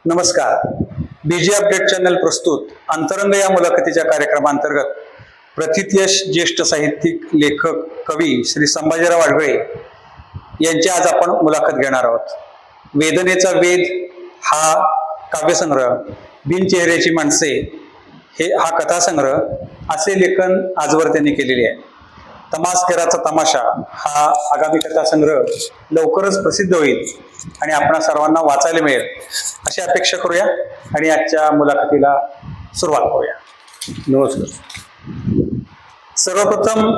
नमस्कार. Busy update channel प्रस्तुत अंतरंग या मुलाखतीच्या कार्यक्रमांतर्गत प्रथितयश ज्येष्ठ साहित्यिक, लेखक, कवी श्री संभाजीराव अडगळे यांची आज आपण मुलाखत घेणार आहोत. वेदनेचा वेद हा काव्यसंग्रह, बिनचेहऱ्याची माणसे हा कथासंग्रह असे लेखन आजवर त्यांनी केलेले आहे. तमासकराचा तमाशा हा आगामी कथासंग्रह लवकरच प्रसिद्ध होईल आणि आपणा सर्वांना वाचायला मिळेल अशी अपेक्षा करूया आणि आजच्या मुलाखतीला सुरुवात करूया. नमस्कार. सर्वप्रथम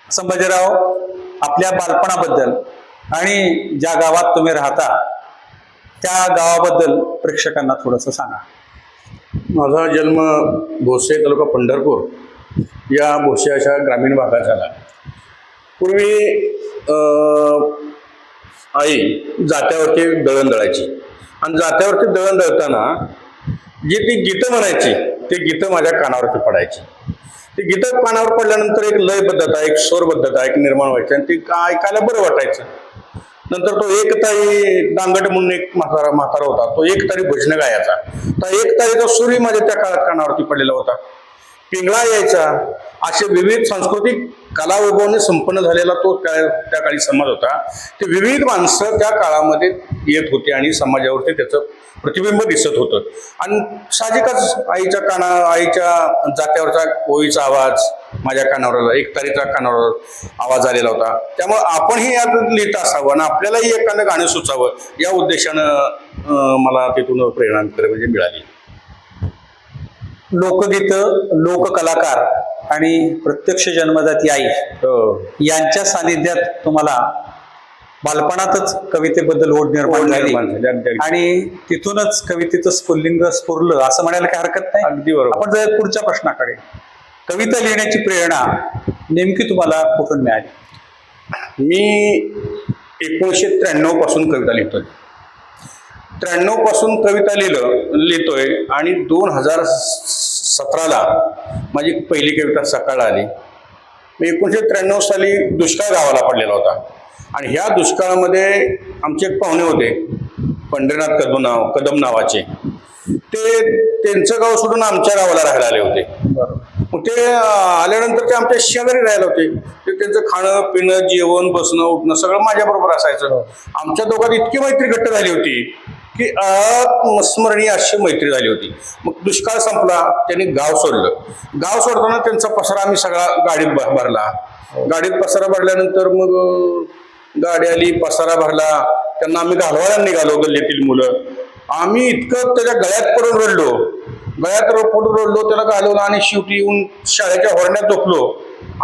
संभाजीराव, आपल्या बालपणाबद्दल आणि ज्या गावात तुम्ही राहता त्या गावाबद्दल प्रेक्षकांना थोडंसं सांगा. माझा जन्म भोसे तालुका पंढरपूर या भोसे अशा ग्रामीण भागात झाला. पूर्वी आई जात्यावरती दळण दळायची आणि जात्यावरती दळण दळताना जी ती गीतं म्हणायची ते गीतं माझ्या कानावरती पडायची. ती गीतं कानावर पडल्यानंतर एक लयबद्धता, एक स्वरबद्धता एक निर्माण व्हायची आणि ती ऐकायला बरं वाटायचं. नंतर तो एक तारी दांगट म्हणून एक म्हातारा होता, तो एक तारी भजनं गायचा. तर एक तारीचा सूरही माझ्या त्या काळात कानावरती पडलेला होता. पिंगळा यायचा. असे विविध सांस्कृतिक कला वैभवाने संपन्न झालेला तो त्या काळी समाज होता. ते विविध माणसं त्या काळामध्ये येत होती आणि समाजावरती त्याचं प्रतिबिंब दिसत होतं. आणि साहजिकच आईच्या जात्यावरचा ओळीचा आवाज माझ्या कानावर, एक तारीचा कानावर आवाज आलेला होता. त्यामुळे आपणही यात लिहित असावं आणि आपल्यालाही एखादं गाणं सुचावं या उद्देशानं मला तिथून प्रेरणा म्हणजे मिळाली. लोकगीत, लोककलाकार आणि प्रत्यक्ष जन्मदाती आई यांच्या सानिध्यात तुम्हाला बालपणातच कवितेबद्दल ओढ निर्माण झाली आणि तिथूनच कवितेचं स्फुल्लिंग स्फुरलं असं म्हणायला काही हरकत नाही. अगदी बरोबर. आपण जर पुढच्या प्रश्नाकडे, कविता लिहिण्याची प्रेरणा नेमकी तुम्हाला कुठून मिळाली? मी 1993 पासून कविता लिहितोय. 93 पासून कविता लिहितोय आणि 2017ला माझी पहिली कविता सकाळ आली. 1993 साली दुष्काळ गावाला पडलेला होता आणि ह्या दुष्काळामध्ये आमचे एक पाहुणे होते, पंढरीनाथ कदम नावाचे. ते त्यांचं गाव सोडून आमच्या गावाला राहायला आले होते. मग ते आल्यानंतर ते आमच्या शेजारी राहायला होते. ते त्यांचं खाणं पिणं, जेवण, बसणं, उठणं सगळं माझ्याबरोबर असायचं. आमच्या दोघात इतकी मैत्री घट्ट झाली होती की स्मरणीय अशी मैत्री झाली होती. मग दुष्काळ संपला, त्यांनी गाव सोडलं. गाव सोडताना त्यांचा पसारा आम्ही सगळा गाडीत भरला. गाडीत पसारा भरल्यानंतर मग गाडी आली, पसारा भरला. त्यांना आम्ही घालवायला निघालो, गल्लीतील मुलं. आम्ही इतकं त्याच्या गळ्यात पडून रडलो, त्याला घालवलं आणि शेवटी येऊन शाळेच्या हॉर्ण्यात झोपलो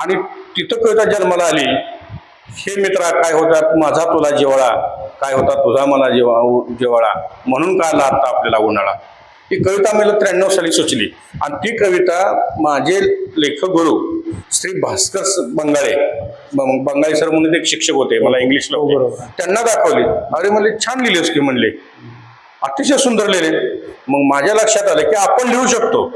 आणि तिथं कविता जन्माला आली. हे मित्रा काय होता माझा तुला जिव्हाळा, काय होता तुझा मला जिव्हाळा, म्हणून का आला आता आपल्याला उन्हाळा. ही कविता मला 93 साली सुचली आणि ती कविता माझे लेखक गुरु श्री भास्कर बंगाळे सर म्हणून एक शिक्षक होते, मला इंग्लिशला होते, त्यांना दाखवली. अरे म्हणले छान लिहिलेस की, म्हणले अतिशय सुंदर लिहिले. मग माझ्या लक्षात आलं की आपण लिहू शकतो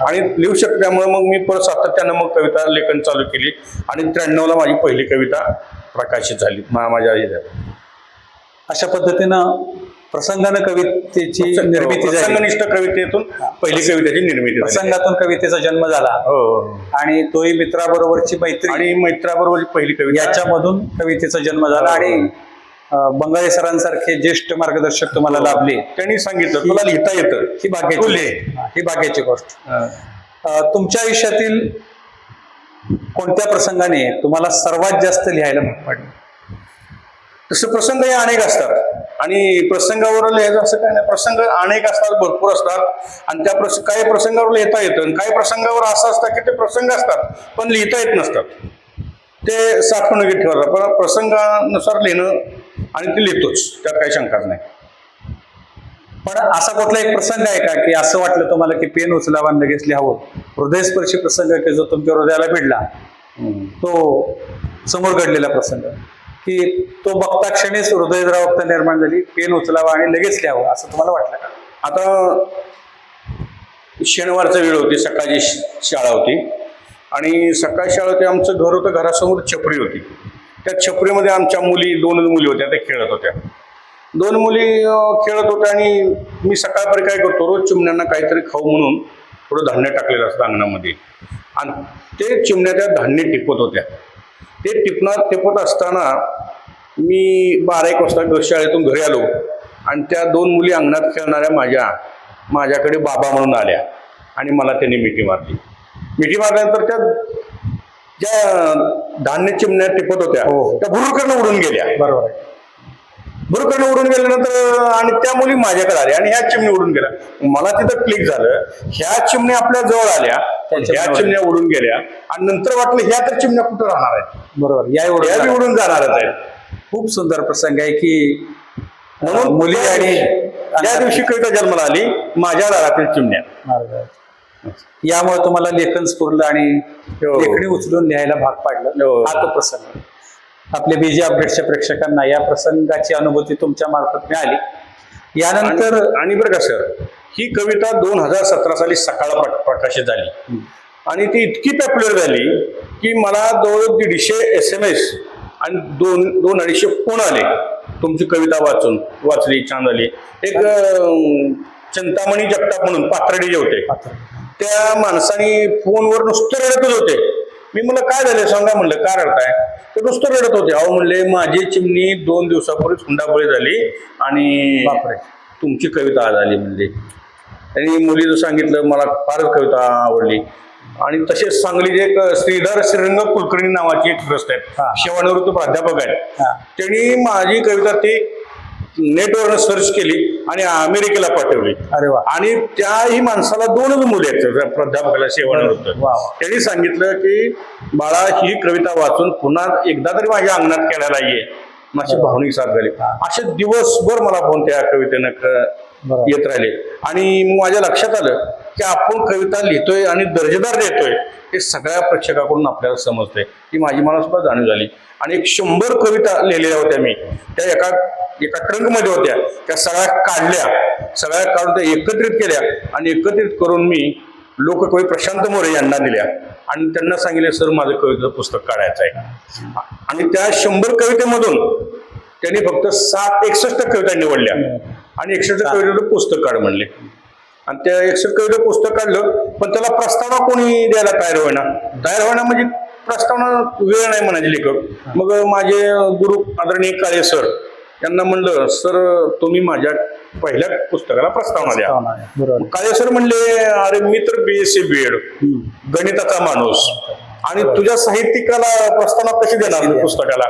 आणि लिहू शकल्यामुळे मग मी परत सातत्यानं मग कविता लेखन चालू केली आणि 93ला माझी पहिली कविता प्रकाशित झाली माझ्या. अशा पद्धतीनं प्रसंगानं कवितेची निर्मिती झाली. प्रसंगनिष्ठ कवितेतून पहिली कवितेची निर्मिती झाली. प्रसंगातून कवितेचा जन्म झाला आणि तोही मित्राबरोबरची मैत्री आणि मित्राबरोबरची पहिली कविता, याच्यामधून कवितेचा जन्म झाला. आणि बंगाळे सरांसारखे ज्येष्ठ मार्गदर्शक तुम्हाला लाभले. त्यांनी सांगितलं तुला लिहिता येतं, ही भाग्याची गोष्ट. तुमच्या आयुष्यातील कोणत्या प्रसंगाने तुम्हाला सर्वात जास्त लिहायला भाग पडलं? तसं प्रसंग हे अनेक असतात आणि प्रसंगावर लिहायचं असं काय नाही. प्रसंग अनेक असतात, भरपूर असतात आणि त्या काही प्रसंगावर लिहिता येतं आणि काही प्रसंगावर असं असतं की ते प्रसंग असतात पण लिहिता येत नसतात. ते साठवणुकीत ठेवायचं, पण प्रसंगानुसार लिहिणं आणि ते लिहितोच, त्यात काही शंकाच नाही. पण असा कुठला एक प्रसंग आहे का की असं वाटलं तुम्हाला की पेन उचलावा आणि लगेच लिहावं? हृदयस्पर्शी प्रसंग की जो तुमच्या हृदयाला भिडला, तो समोर घडलेला प्रसंग की तो बघता क्षणीच हृदयद्रावकता निर्माण झाली, पेन उचलावा आणि लगेच लिहावं असं तुम्हाला वाटलं का? आता शनिवारचा वेळ होती, सकाळची शाळा होती आणि सकाळी शाळा होती. आमचं घर होतं, घरासमोर छपरी होती. त्या छपरीमध्ये आमच्या दोन मुली होत्या, त्या खेळत होत्या. दोन मुली खेळत होत्या आणि मी सकाळपर्यंत काय करतो, रोज चिमण्यांना काहीतरी खाऊ म्हणून थोडं धान्य टाकलेलं असतं अंगणामध्ये, आणि ते चिमण्या त्या धान्य टिपत होत्या. ते टिपत असताना मी 12-1 वाजता शाळेतून घरी आलो आणि त्या दोन मुली अंगणात खेळणाऱ्या माझ्याकडे बाबा म्हणून आल्या आणि मला त्यांनी मिठी मारली. मिठी मारल्यानंतर त्या ज्या धान्य चिमण्या टिपत होत्या त्या भुरुकडनं उडून गेल्या. बरोबर आहे. भुरुकडनं उडून गेल्यानंतर आणि त्या मुली माझ्याकडे आल्या आणि ह्या चिमणी उडून गेल्या. मला तिथं क्लिक झालं, ह्या चिमण्या आपल्या जवळ आल्या, ह्या चिमण्या उडून गेल्या आणि नंतर वाटलं ह्या तर चिमण्या कुठं राहणार आहेत. बरोबर, या उडून जाणारच आहेत. खूप सुंदर प्रसंग आहे की म्हणून मुली आणि त्या दिवशी कविता जन्माला आली, माझ्या दारातील चिमण्या. यामुळे तुम्हाला लेखन स्फुरलं आणि लेखणी उचलून लिहायला भाग पाडलं. हा तो प्रसंग. आपल्या बीजी अपडेटच्या प्रेक्षकांना या प्रसंगाची अनुभूती तुमच्या मार्फत मिळाली. यानंतर आणि बरं का सर, ही कविता 2017 साली सकाळ प्रकाशित झाली आणि ती इतकी पॉप्युलर झाली की मला जवळ 150 SMS आणि 200-250 फोन आले, तुमची कविता वाचली, छान झाली. एक चिंतामणी जगताप म्हणून पाथर्डीचे होते, त्या माणसाने फोनवर नुसतं रडतच होते. मी म्हणलं काय झालं सांगा, म्हणलं काय रडताय? ते नुसतं रडत होते. अहो म्हणले, माझी चिमणी 2 दिवसापूर्वीच हुंडाबळी झाली आणि तुमची कविता आज आली म्हणले. त्यांनी मुलीचं सांगितलं, मला फारच कविता आवडली. आणि तसेच सांगलीचे एक श्रीधर श्रीरंग कुलकर्णी नावाची एक ग्रस्त आहेत, सेवानिवृत्त प्राध्यापक आहेत. त्यांनी माझी कविता ती नेटवर सर्च केली आणि अमेरिकेला पाठवली. अरे वा. आणि त्याही माणसाला 2च मुले आहेत प्राध्यापकाला सेवानिवृत्त. त्यांनी सांगितलं की बाळा, ही कविता वाचून पुन्हा एकदा तरी माझ्या अंगणात खेळायला ये, माझी भावनिक साथ झाली. असे दिवसभर मला फोन त्या कवितेनं येत राहिले आणि माझ्या लक्षात आलं की आपण कविता लिहितोय आणि दर्जेदार देतोय हे सगळ्या प्रेक्षकाकडून आपल्याला समजतंय. ही माझी मला सुद्धा जाणीव झाली. आणि 100 कविता लिहिलेल्या होत्या मी, त्या एका ट्रंकमध्ये होत्या. त्या सगळ्या काढून त्या एकत्रित केल्या आणि एकत्रित करून मी लोककवी प्रशांत मोरे यांना दिल्या आणि त्यांना सांगितले, सर माझं कवितेचं पुस्तक काढायचं आहे. आणि त्या 100 कवितेमधून त्यांनी फक्त 61 कविता निवडल्या आणि 61 कवितेचं पुस्तक काढ म्हणले. आणि त्या 61 कवितेचं पुस्तक काढलं, पण त्याला प्रस्तावना कोणी द्यायला तयार होईना म्हणजे प्रस्तावना वेळ नाही म्हणायचे लेखक. मग माझे गुरु आदरणीय काळे सर यांना म्हणलं, सर तुम्ही माझ्या पहिल्या पुस्तकाला प्रस्तावना द्या. काळे सर म्हणले, अरे मी तर BSc BEd गणिताचा माणूस आणि तुझ्या साहित्यिकाला प्रस्तावना कशी देणार पुस्तकाला?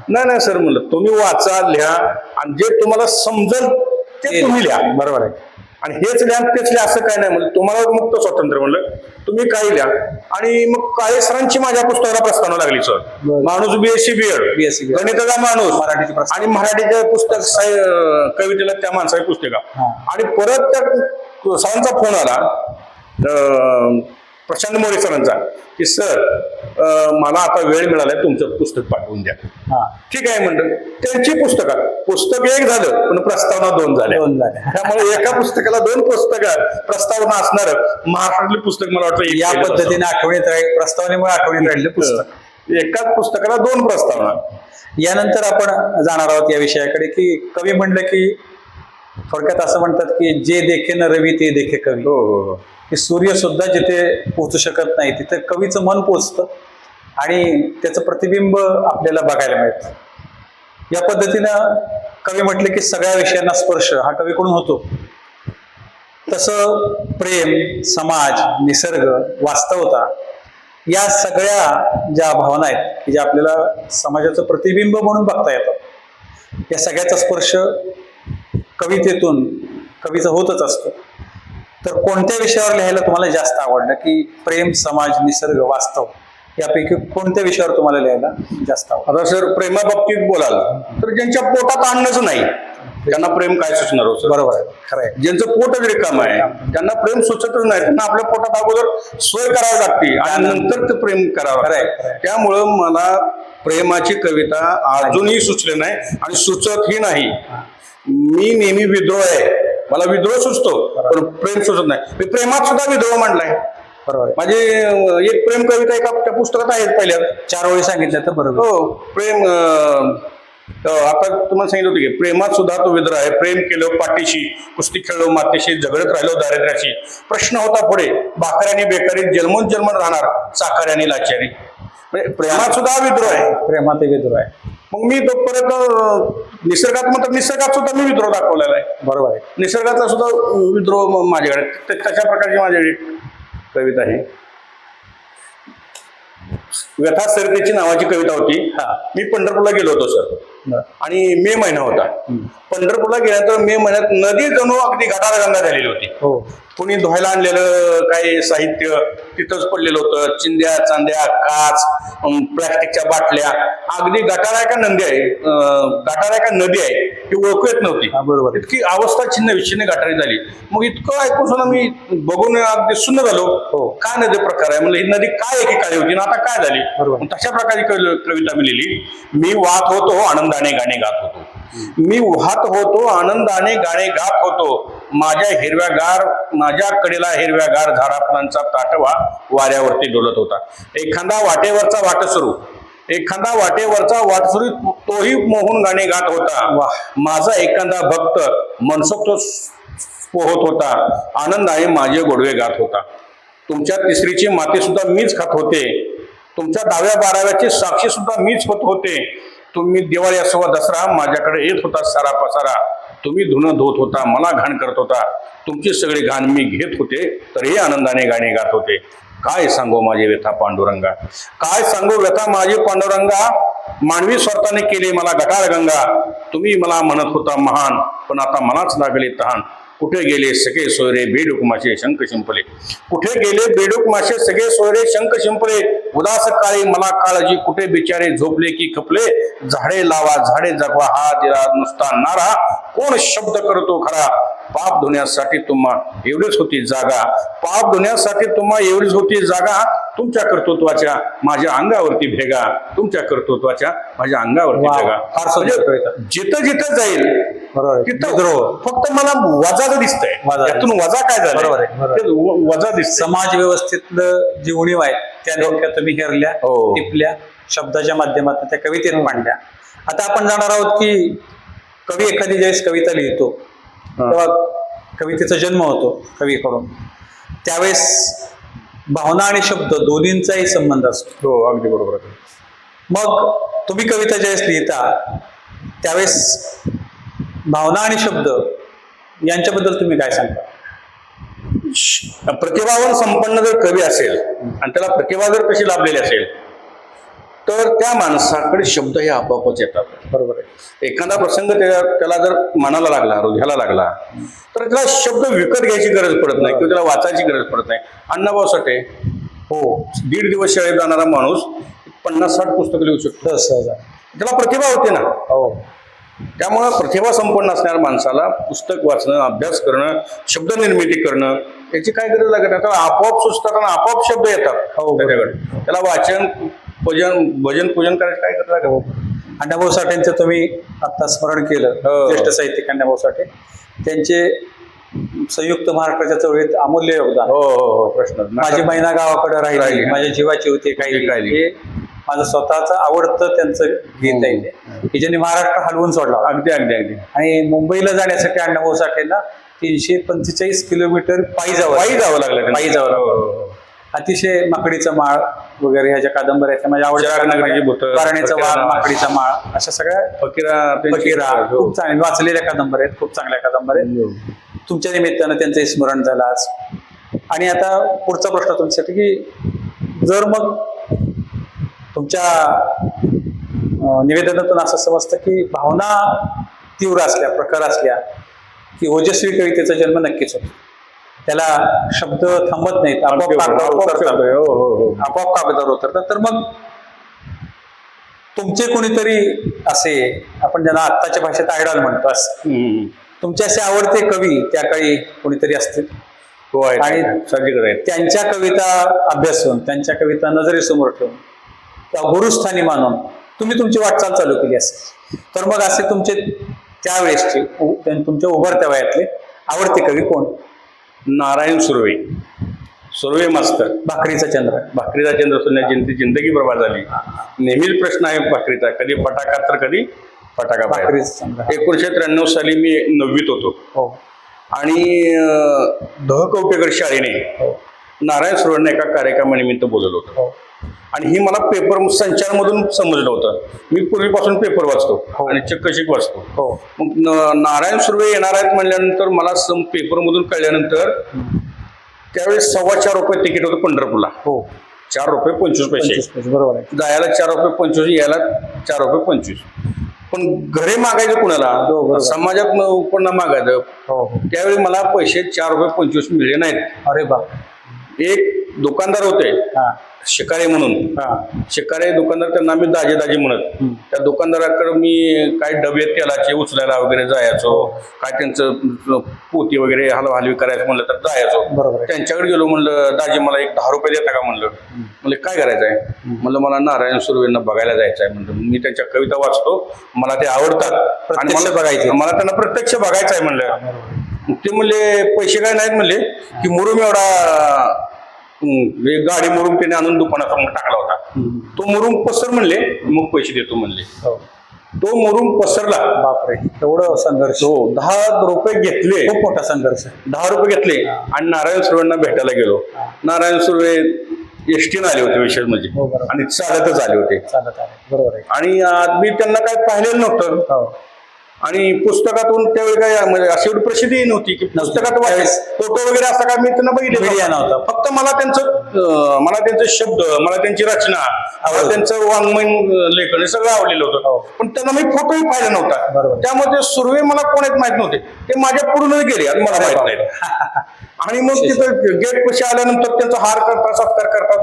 नाही सर म्हणलं, तुम्ही वाचा, लिहा आणि जे तुम्हाला समजेल ते तुम्ही लिहा. बरोबर आहे. आणि हेच लिहा तेच लिहा असं काय नाही म्हणलं, तुम्हाला मुक्त स्वातंत्र्य म्हणलं, तुम्ही काही लिहा. आणि मग काळे सरांची माझ्या पुस्तकाला प्रस्तावना लागली, सर माणूस BSc BEd गणिताचा माणूस मराठीचे आणि मराठीचे पुस्तक कवितेला त्या माणसाचे पुस्तक. आणि परत त्या सरांचा फोन आला प्रशांत मोरे सरांचा की सर मला आता वेळ मिळालाय, तुमचं पुस्तक पाठवून द्या. ठीक आहे म्हणलं. त्यांची पुस्तक एक झालं पण प्रस्तावना 2 झाल्या. त्यामुळे एका पुस्तकाला 2 प्रस्तावना असणार महाराष्ट्रातले पुस्तक मला वाटतं या पद्धतीने आठवणीत राहील, प्रस्तावनेमुळे आठवणीत राहिलेलं पुस्तक. एकाच पुस्तकाला 2 प्रस्तावना. यानंतर आपण जाणार आहोत या विषयाकडे की कवी म्हणलं की थोडक्यात असं म्हणतात की जे देखे न रवी ते देखे कवी. की सूर्य सुद्धा जिथे पोहोचू शकत नाही तिथे कवीचं मन पोचतं आणि त्याचं प्रतिबिंब आपल्याला बघायला मिळतं. या पद्धतीनं कवी म्हटले की सगळ्या विषयांना स्पर्श हा कवीकडून होतो. तसं प्रेम, समाज, निसर्ग, वास्तवता या सगळ्या ज्या भावना आहेत की ज्या आपल्याला समाजाचं प्रतिबिंब म्हणून बघता येतात, या सगळ्याचा स्पर्श कवितेतून कवीचं होतच असतं. तर कोणत्या विषयावर लिहायला तुम्हाला जास्त आवडलं की प्रेम, समाज, निसर्ग, वास्तव यापैकी कोणत्या विषयावर तुम्हाला लिहायला जास्त आवडलं? आता सर प्रेमाबाबतीत बोलाल तर ज्यांच्या पोटात अन्नच नाही त्यांना प्रेम काय सुचणार हो? बरोबर आहे, खरं आहे. ज्यांचं पोटच रिकाम आहे त्यांना प्रेम सुचतच नाही. त्यांना आपल्या पोटात अगोदर सोय करावी लागते आणि नंतर ते प्रेम करावं लागतं. त्यामुळं मला प्रेमाची कविता अजूनही सुचले नाही आणि सुचतही नाही. मी नेहमी विद्रोह आहे, मला विद्रोह सुचतो पण प्रेम सुचत नाही. मी प्रेमात सुद्धा विद्रोह मांडलाय. बरोबर. माझी एक प्रेम कविता एका त्या पुस्तकात आहे, पहिल्या 4 ओळी सांगितल्या तर बरोबर. हो, प्रेम आता तुम्हाला सांगितलं होतं की प्रेमात सुद्धा तो विद्रोह आहे. प्रेम केलं पाठीशी, कुस्ती खेळलो मातेशी, झगडत राहिलो दारिद्र्याशी. प्रश्न होता पुढे, भाकऱ्याने बेकारी, जन्मोन जन्म राहणार चाकऱ्याने लाचारी. म्हणजे प्रेमात सुद्धा विद्रोह आहे. प्रेमात विद्रोह आहे. मग मी तो परत निसर्गात म्हणतात, निसर्गात सुद्धा मी विद्रोह दाखवलेला आहे. बरोबर आहे. निसर्गातला सुद्धा विद्रोह माझ्याकडे, तशा प्रकारची माझ्याकडे कविता आहे. व्यथा सरतेची नावाची कविता होती. मी पंढरपूरला गेलो होतो सर, आणि मे महिना होता. पंढरपूरला गेल्यानंतर मे महिन्यात नदी जणू अगदी गंगा झालेली होती. हो. कुणी धुवायला आणलेलं काही साहित्य तिथंच पडलेलं होतं. चिंध्या, चांद्या, काच, प्लास्टिकच्या बाटल्या, अगदी गटार आहे का नदी आहे, गटार आहे का नदी आहे ती ओळखू येत नव्हती. बरोबर. इतकी अवस्था छिन्न विच्छिन्न गटारी झाली. मग इतकं ऐकून सुद्धा मी बघून अगदी सुन्न झालो. हो. काय नदी प्रकार आहे म्हणलं, ही नदी काय एकेकाळी होती ना आता काय झाली. बरोबर. तशा प्रकारची कविता मी लिहिली. मी वाहत होतो आनंदाने गाणे गात होतो. मी वाहत होतो आनंदाने गाणे गात होतो. माझ्या कडेला हिरव्यागार झाडाफुलांचा ताटवा वाऱ्यावरती डोलत होता. एखादा वाटेवरचा वाटसरू तोही मोहून गाणे गात होता. माझा एखादा भक्त मनसोक्त पोहत होता. आनंदाने माझे गोडवे गात होता. तुमच्या तिसरीची माती सुद्धा मीच खात होते. तुमच्या 10व्या-12व्याची साक्षी सुद्धा मीच होत होते. तुम्ही दिवाळी असो वा दसरा माझ्याकडे येत होता सारा पसारा. तुम्ही धुणं धुत होता, मला घाण करत होता. तुमची सगळी घाण मी घेत होते, तरीही आनंदाने गाणे गात होते. काय सांगू माझी व्यथा पांडुरंगा, काय सांगू व्यथा माझी पांडुरंगा. मानवी स्वार्थाने केली मला गटार गंगा. तुम्ही मला म्हणत होता महान, पण आता मलाच लागले तहान. कुठे गेले सगळे सोयरे बेडूक मासे शंख शिंपले. कुठे गेले बेडूक मासे सगळे सोयरे शंख शिंपले. उदास काळी मला काळजी, कुठे बिचारे झोपले की खपले. झाडे लावा झाडे जगवा हा दिला नुसता नारा. कोण शब्द करतो खरा, पाप धुण्यासाठी तुम्हा एवढीच होती जागा. पाप धुण्यासाठी तुम्हा एवढीच होती जागा. तुमच्या कर्तृत्वाच्या माझ्या अंगावरती भेगा. तुमच्या कर्तृत्वाच्या माझ्या अंगावरती भेगा. जिथं जिथं जाईल तिथं फक्त मला वजा दिसतंय. त्यातून वजा काय झालं, वजा दिसत. समाज व्यवस्थेतलं जी उणीव आहे त्या नेमक्या तुम्ही हेरल्या, टिपल्या, शब्दाच्या माध्यमातून त्या कवितेत मांडल्या. आता आपण जाणार आहोत की कवी एखादी ज्यावेळेस कविता लिहितो तेव्हा कवितेचा जन्म होतो कवीकडून. त्यावेळेस भावना आणि शब्द दोन्हींचाही संबंध असतो. हो, अगदी बरोबर. मग तुम्ही कविता ज्यावेळेस लिहिता त्यावेळेस भावना आणि शब्द यांच्याबद्दल तुम्ही काय सांगता? प्रतिभावान संपन्न जर कवी असेल आणि त्याला प्रतिभा जर कशी लाभलेली असेल तर त्या माणसाकडे शब्द हे आपोआपच येतात. बरोबर आहे. एखादा प्रसंग त्याला जर मनाला लागला, हृदयाला लागला, तर त्याला शब्द विकत घ्यायची गरज पडत नाही किंवा त्याला वाचायची गरज पडत नाही. अण्णाभाऊ साठे, हो, 1.5 दिवस शाळेत जाणारा माणूस 50-60 पुस्तकं लिहू शकतो. त्याला प्रतिभा होती ना. हो. त्यामुळं प्रतिभा संपन्न असणाऱ्या माणसाला पुस्तक वाचणं, अभ्यास करणं, शब्द निर्मिती करणं याची काय गरज लागत नाही. त्याला आपोआप सुचतात आणि आपोआप शब्द येतात. हो, त्याच्याकडे त्याला वाचन, भजन पूजन करायची काय गरज लागत. अण्णाभाऊ साठेंचं तुम्ही आता स्मरण केलं. ज्येष्ठ साहित्यिक अण्णाभाऊ साठे, त्यांचे संयुक्त महाराष्ट्राच्या चळवळीत अमूल्य योगदान. हो, प्रश्न. माझी मैना गावाकडे राहिली, माझ्या जीवाची होती काही राहिली, हे माझं स्वतःचं आवडतं त्यांचं गीत आहे ते, की ज्यांनी महाराष्ट्र हलवून सोडला. अगदी अगदी अगदी. आणि मुंबईला जाण्यासाठी अण्णाभाऊ साठेंना 345 किलोमीटर पायी जावं लागलं. पायी जावं लागलं. अतिशय माकडीचा माळ वगैरे ह्या ज्या कादंबऱ्या आहेत माझ्या आवडत्या, कारण्याचा वाघ, माकडीचा माळ, अशा सगळ्या फकीरा खूप चांगल्या वाचलेल्या कादंबऱ्या आहेत, खूप चांगल्या कादंबऱ्या आहेत. तुमच्या निमित्तानं त्यांचं स्मरण झालं आज. आणि आता पुढचा प्रश्न तुमच्यासाठी की जर मग तुमच्या निवेदनातून असं समजतं की भावना तीव्र असल्या, प्रखर असल्या की ओजस्वी कवितेचा जन्म नक्कीच होतो. त्याला शब्द थांबत नाहीत, आपोआप कागदावर उतरतात. तर मग तुमचे कोणीतरी असे, आपण ज्यांना आत्ताच्या भाषेत आयडॉल म्हणतो, असं तुमचे असे आवडते कवी त्या काळी कोणीतरी असतील आणि त्यांच्या कविता अभ्यासून, त्यांच्या कविता नजरेसमोर ठेवून, त्या गुरुस्थानी मानून तुम्ही तुमची वाटचाल चालू केली असेल, तर मग असे तुमचे त्यावेळेसचे तुमच्या उभरत्या वयातले आवडते कवी कोण? नारायण सुर्वे, सुर्वे मास्तर. भाकरीचा चंद्र सुद्धा जिंदगी बर्बाद झाली. नेहमीच प्रश्न आहे भाकरीचा, कधी फटाका तर कधी फटाका बाहेर. भाकरीचा संघ. 1993 साली मी 9वीत होतो हो आणि दहकवटेकर शाळेने हो नारायण सुरवणे एका कार्यक्रमानिमित्त बोलवलं होतं हो आणि ही मला पेपर संचारमधून समजलं होतं. मी पूर्वीपासून पेपर वाचतो हो. आणि चक्कशिक वाचतो. हो मग नारायण सुर्वे येणार आहेत म्हणल्यानंतर मला पेपरमधून कळल्यानंतर त्यावेळेस 4.25 रुपये तिकीट होतं पंढरपूरला. हो 4 रुपये 25 पैसे. 25 पैसे, बरोबर आहे. जायला 4 रुपये 25, यायला 4 रुपये 25. पण घरी मागायचं कुणाला, हो, बरोबर. समाजात उपन्न मागायचं. हो हो त्यावेळी मला पैसे 4 रुपये 25 मिळले नाहीत. अरे बाप. एक दुकानदार होते हा शिकारे म्हणून, हा शिकारे दुकानदार, त्यांना आम्ही दाजे दाजे म्हणत. हम्म. त्या दुकानदाराकडे मी काय डबे तेलाचे उचलायला वगैरे जायचो, काय त्यांचं पोती वगैरे हलवी करायचं म्हणलं तर जायचो. बरोबर आहे. त्यांच्याकडे गेलो, म्हणलं दाजी मला एक 10 रुपये देता का म्हणलं. म्हणले काय करायचंय म्हणलं मला नारायण सुर्वेंना बघायला जायचं आहे म्हणलं. मी त्यांच्या कविता वाचतो, मला ते आवडतात आणि प्रत्यक्ष मला बघायचे. मला त्यांना प्रत्यक्ष बघायचं आहे म्हणलं. ते म्हणले पैसे काय नाहीत म्हणले की मुरुम एवढा गाडी मुरुम त्याने आणून दुकानासमोर टाकला होता. तो मुरुम पसर म्हणले, मग पैसे देतो म्हणले. हो. तो मुरुम पसरला. बापरे, एवढं संघर्ष. हो 10 रुपये घेतले, खूप मोठा संघर्ष. 10 रुपये घेतले आणि नारायण सुर्वेंना भेटायला गेलो. नारायण सुर्वे एसटीनं आले होते विशेष म्हणजे, हो, बरोबर. आणि चालतच आले होते. चालत आहे, बरोबर आहे. आणि मी त्यांना काय पाहिलेलं नव्हतं हो आणि पुस्तकातून त्यावेळी काय म्हणजे अशी एवढी प्रसिद्धी नव्हती की पुस्तकात फोटो वगैरे असं काय मी त्यांना बघितलं मीडिया नव्हता. फक्त मला त्यांचे शब्द, मला त्यांची रचना, मला त्यांचं वाङ्मय लेखन हे सगळं आवडलेलं हो. होतं. पण त्यांना मी फोटोही पाहिला नव्हता. बरोबर. त्यामुळे ते सुर्वे मला कोणाच माहित नव्हते, ते माझ्या पुढूनच गेले आणि मला माहित नाही. आणि मग तिथं गेट पशी आल्यानंतर त्यांचा हार करतात, सत्कार करतात.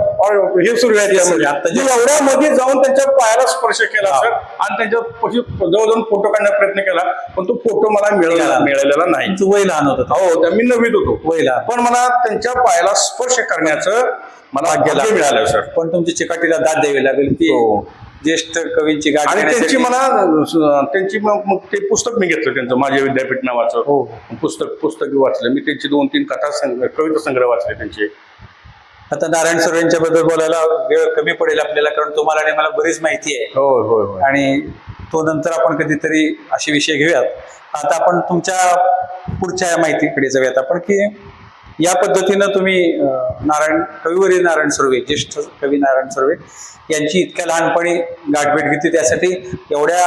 हे सुर्वे आहेत यामध्ये. आता मी एवढ्या मध्ये जाऊन त्यांच्या पायाला स्पर्श केला सर, आणि त्यांच्या पशी जवळजवळ फोटो काढण्याचा प्रयत्न केला, पण तो फोटो मला मिळालेला नाही. तू वय लहान होतं. हो त्या मी 9वीत होतो. वय लहान. पण मला त्यांच्या पायाला स्पर्श करण्याचं मला भाग्य मिळालं सर. पण तुमची चिकाटीला दाद द्यावी लागेल की हो. ज्येष्ठ कवींची गाठ आणि त्यांची घेण्यासाठी- त्यांची मग ते पुस्तक मी घेतलं त्यांचं, माझे विद्यापीठ नावाचं हो. पुस्तक वाचलं मी. त्यांची 2-3 कविता संग्रह वाचले त्यांचे. आता नारायण सुर्वेंच्या बद्दल बोलायला वेळ कमी पडेल आपल्याला, कारण तुम्हाला आणि मला बरीच माहिती आहे. हो हो हो. आणि तो नंतर आपण कधीतरी असे विषय घेऊयात. आता आपण तुमच्या पुढच्या माहितीकडे जाऊयात आपण, की या पद्धतीनं तुम्ही कविवर्य नारायण सुर्वे, ज्येष्ठ कवी नारायण सुर्वे यांची इतक्या लहानपणी गाठभेट घेतली, त्यासाठी एवढ्या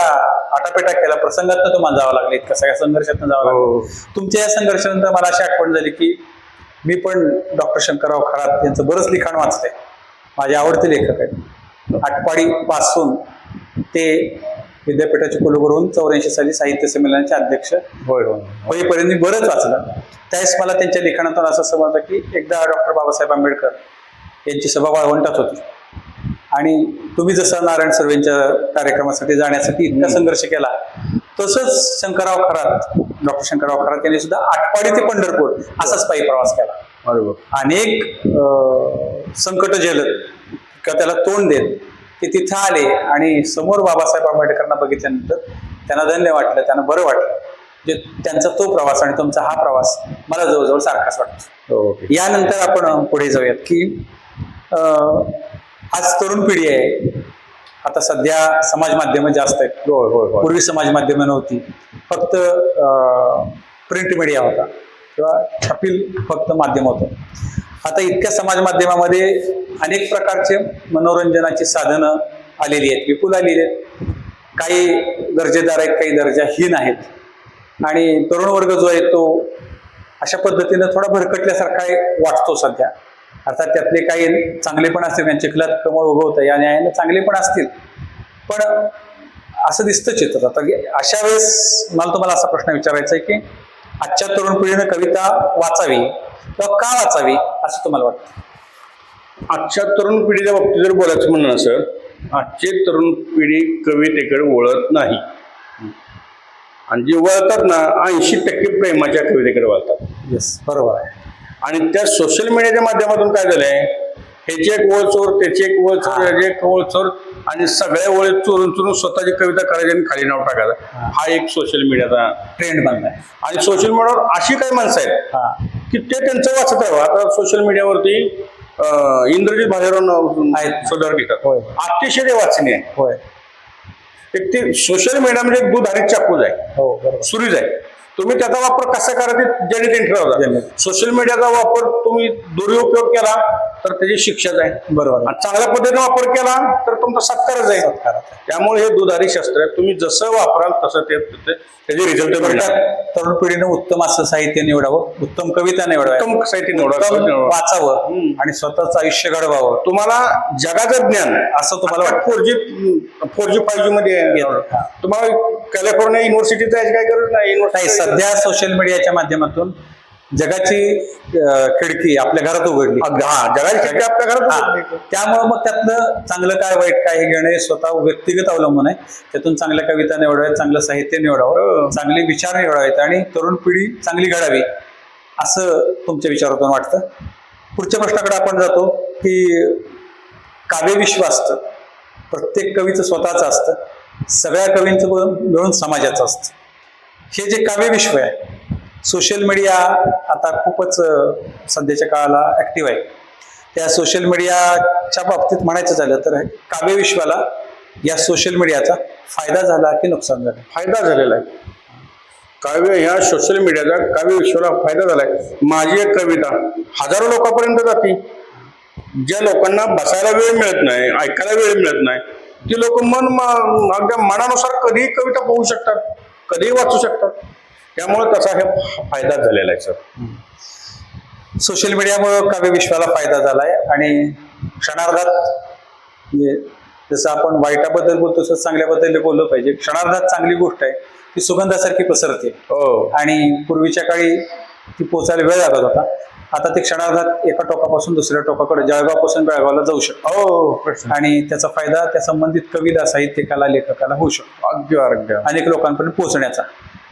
आटापेटा केला, प्रसंगातनं तुम्हाला जावं लागलं, इतक्या सगळ्या संघर्षातनं जावं लागलं. तुमच्या या संघर्षानंतर मला अशी आठवण झाली की मी पण डॉक्टर शंकरराव खरात यांचं बरंच लिखाण वाचलंय. माझे आवडते लेखक आहेत. आटपाडी पासून ते विद्यापीठाचे कुलगुरू होऊन 84 साली साहित्य संमेलनाचे अध्यक्ष होईपर्यंत मी बरंच वाचलं. त्यावेळेस मला त्यांच्या लिखाणातून असं समजलं की एकदा डॉक्टर बाबासाहेब आंबेडकर यांची सभा वाळवंटात होती आणि तुम्ही जसं नारायण सुर्वेंच्या कार्यक्रमासाठी जाण्यासाठी इतका संघर्ष केला, तसंच शंकरराव खरात, डॉक्टर शंकरराव खरात यांनी सुद्धा आटपाडी ते पंढरपूर असाच पायी प्रवास केला. अनेक संकट झेलत किंवा त्याला तोंड देत ते तिथं आले आणि समोर बाबासाहेब आंबेडकरांना बघितल्यानंतर त्यांना धन्य वाटलं, त्यांना बरं वाटलं. जे त्यांचा तो प्रवास आणि तुमचा हा प्रवास मला जवळजवळ सारखाच वाटतो. यानंतर आपण पुढे जाऊयात की आज तरुण पिढी आहे. आता सध्या समाज माध्यमं जास्त आहेत. पूर्वी समाज माध्यमं नव्हती, फक्त प्रिंट मीडिया होता किंवा छापील फक्त माध्यम होतं. आता इतक्या समाज माध्यमामध्ये अनेक प्रकारचे मनोरंजनाची साधनं आलेली आहेत, विपुल आलेली आहेत. काही दर्जेदार आहेत, काही दर्जाहीन आहेत. आणि तरुण वर्ग जो आहे तो अशा पद्धतीनं थोडा भरकटल्यासारखा वाटतो सध्या. अर्थात त्यातले काही चांगले पण असतील, त्यांच्या चिखलात कमळ उभं होतं, या न्यायाने चांगले पण असतील, पण असं दिसतं चित्र. आता अशा वेळेस मला तुम्हाला असा प्रश्न विचारायचा आहे की आजच्या तरुण पिढीने कविता वाचावी किंवा का वाचावी असं तुम्हाला वाटतं? आजच्या तरुण पिढीच्या बाबतीत जर बोलायचं म्हणलं सर, आजची तरुण पिढी कवितेकडे वळत नाही. आणि जे वळतात ना 80% प्रेमाच्या कवितेकडे वळतात. येस, बरोबर आहे. आणि त्या सोशल मीडियाच्या माध्यमातून काय झालंय, ह्याची एक ओळ चोर, त्याची एक ओळ चोर, ह्याची एक ओळ चोर, आणि सगळ्या ओळी चोरून चोरून स्वतःची कविता करायची आणि खाली नाव टाकायचं. हा एक सोशल मीडियाचा ट्रेंड बनलाय. आणि सोशल मीडियावर अशी काही माणसं आहेत की ते त्यांचं वाचत राहावं. आता सोशल मीडियावरती इंद्रजित भालेराव सुधार लिहितात, अतिशय वाचनीय आहे. होय. एक ते सोशल मीडिया म्हणजे एक दुधारी चाकूच आहे, हो बरोबर. सुरीच आहे. तुम्ही त्याचा वापर कसा करा ते ज्याने ते ठरवता. सोशल मीडियाचा वापर तुम्ही दुरुपयोग केला तर त्याची शिक्षाच आहे, बरोबर. आणि चांगल्या पद्धतीने वापर केला तर तुमचा सत्कारच आहे. त्यामुळे हे दुधारी शस्त्र आहे, तुम्ही जसं वापराल तसं त्याचे रिझल्ट मिळणार. तरुण पिढीनं उत्तम असं साहित्य निवडावं, उत्तम कविता निवडावं, उत्तम साहित्य निवडा, वाचावं आणि स्वतःचं आयुष्य घडवावं. तुम्हाला जगाचं ज्ञान असं तुम्हाला वाटतं? 4G 5G मध्ये तुम्हाला कॅलिफोर्निया युनिव्हर्सिटीत जायची काय गरज नाही. नाही, सध्या सोशल मीडियाच्या माध्यमातून जगाची खिडकी आपल्या घरात उघडली. जगाची खिडकी आपल्या घरात. त्यामुळे मग त्यातलं चांगलं काय वाईट काय हे घेणे स्वतः व्यक्तिगत अवलंबून आहे. त्यातून चांगल्या कविता निवडाव्यात, चांगलं साहित्य निवडावं, चांगले विचार निवडावेत आणि तरुण पिढी चांगली घडावी असं तुमच्या विचारातून वाटतं. पुढच्या प्रश्नाकडे आपण जातो की काव्यविश्व असतं, प्रत्येक कवीचं स्वतःचं असतं, सगळ्या कवींचं मिळून समाजाचं असतं. हे जे काव्यविश्व आहे, सोशल मीडिया आता खूपच सध्याच्या काळाला ऍक्टिव्ह आहे. त्या सोशल मीडियाच्या बाबतीत म्हणायचं झालं तर काव्यविश्वाला या सोशल मीडियाचा फायदा झाला की नुकसान झालं? फायदा झालेला आहे. काव्य ह्या सोशल मीडियाचा काव्य विश्वाला फायदा झालाय. माझी एक कविता हजारो लोकांपर्यंत जाते. ज्या लोकांना बसायला वेळ मिळत नाही, ऐकायला वेळ मिळत नाही, ती लोक अगदी मनानुसार कधीही कविता पाहू शकतात, कधीही वाचू शकतात. त्यामुळे तसा हे फायदा झालेला आहे सर. सोशल मीडियामुळे काव्यविश्वाला फायदा झालाय आणि क्षणार्धात म्हणजे जसं आपण वाईटाबद्दल बोलतो तसं चांगल्याबद्दल बोललं पाहिजे. क्षणार्धात चांगली गोष्ट आहे ती सुगंधासारखी पसरते. आणि पूर्वीच्या काळी ती पोचायला वेळ लागत होता. आता ते क्षणार्धात एका टोकापासून दुसऱ्या टोकाकडे, जळगावपासून बेळगावला जाऊ शकतो आणि त्याचा फायदा त्या संबंधित कवीला, साहित्यिकाला, लेखकाला होऊ शकतो. अगदी अनेक लोकांपर्यंत पोहोचण्याचा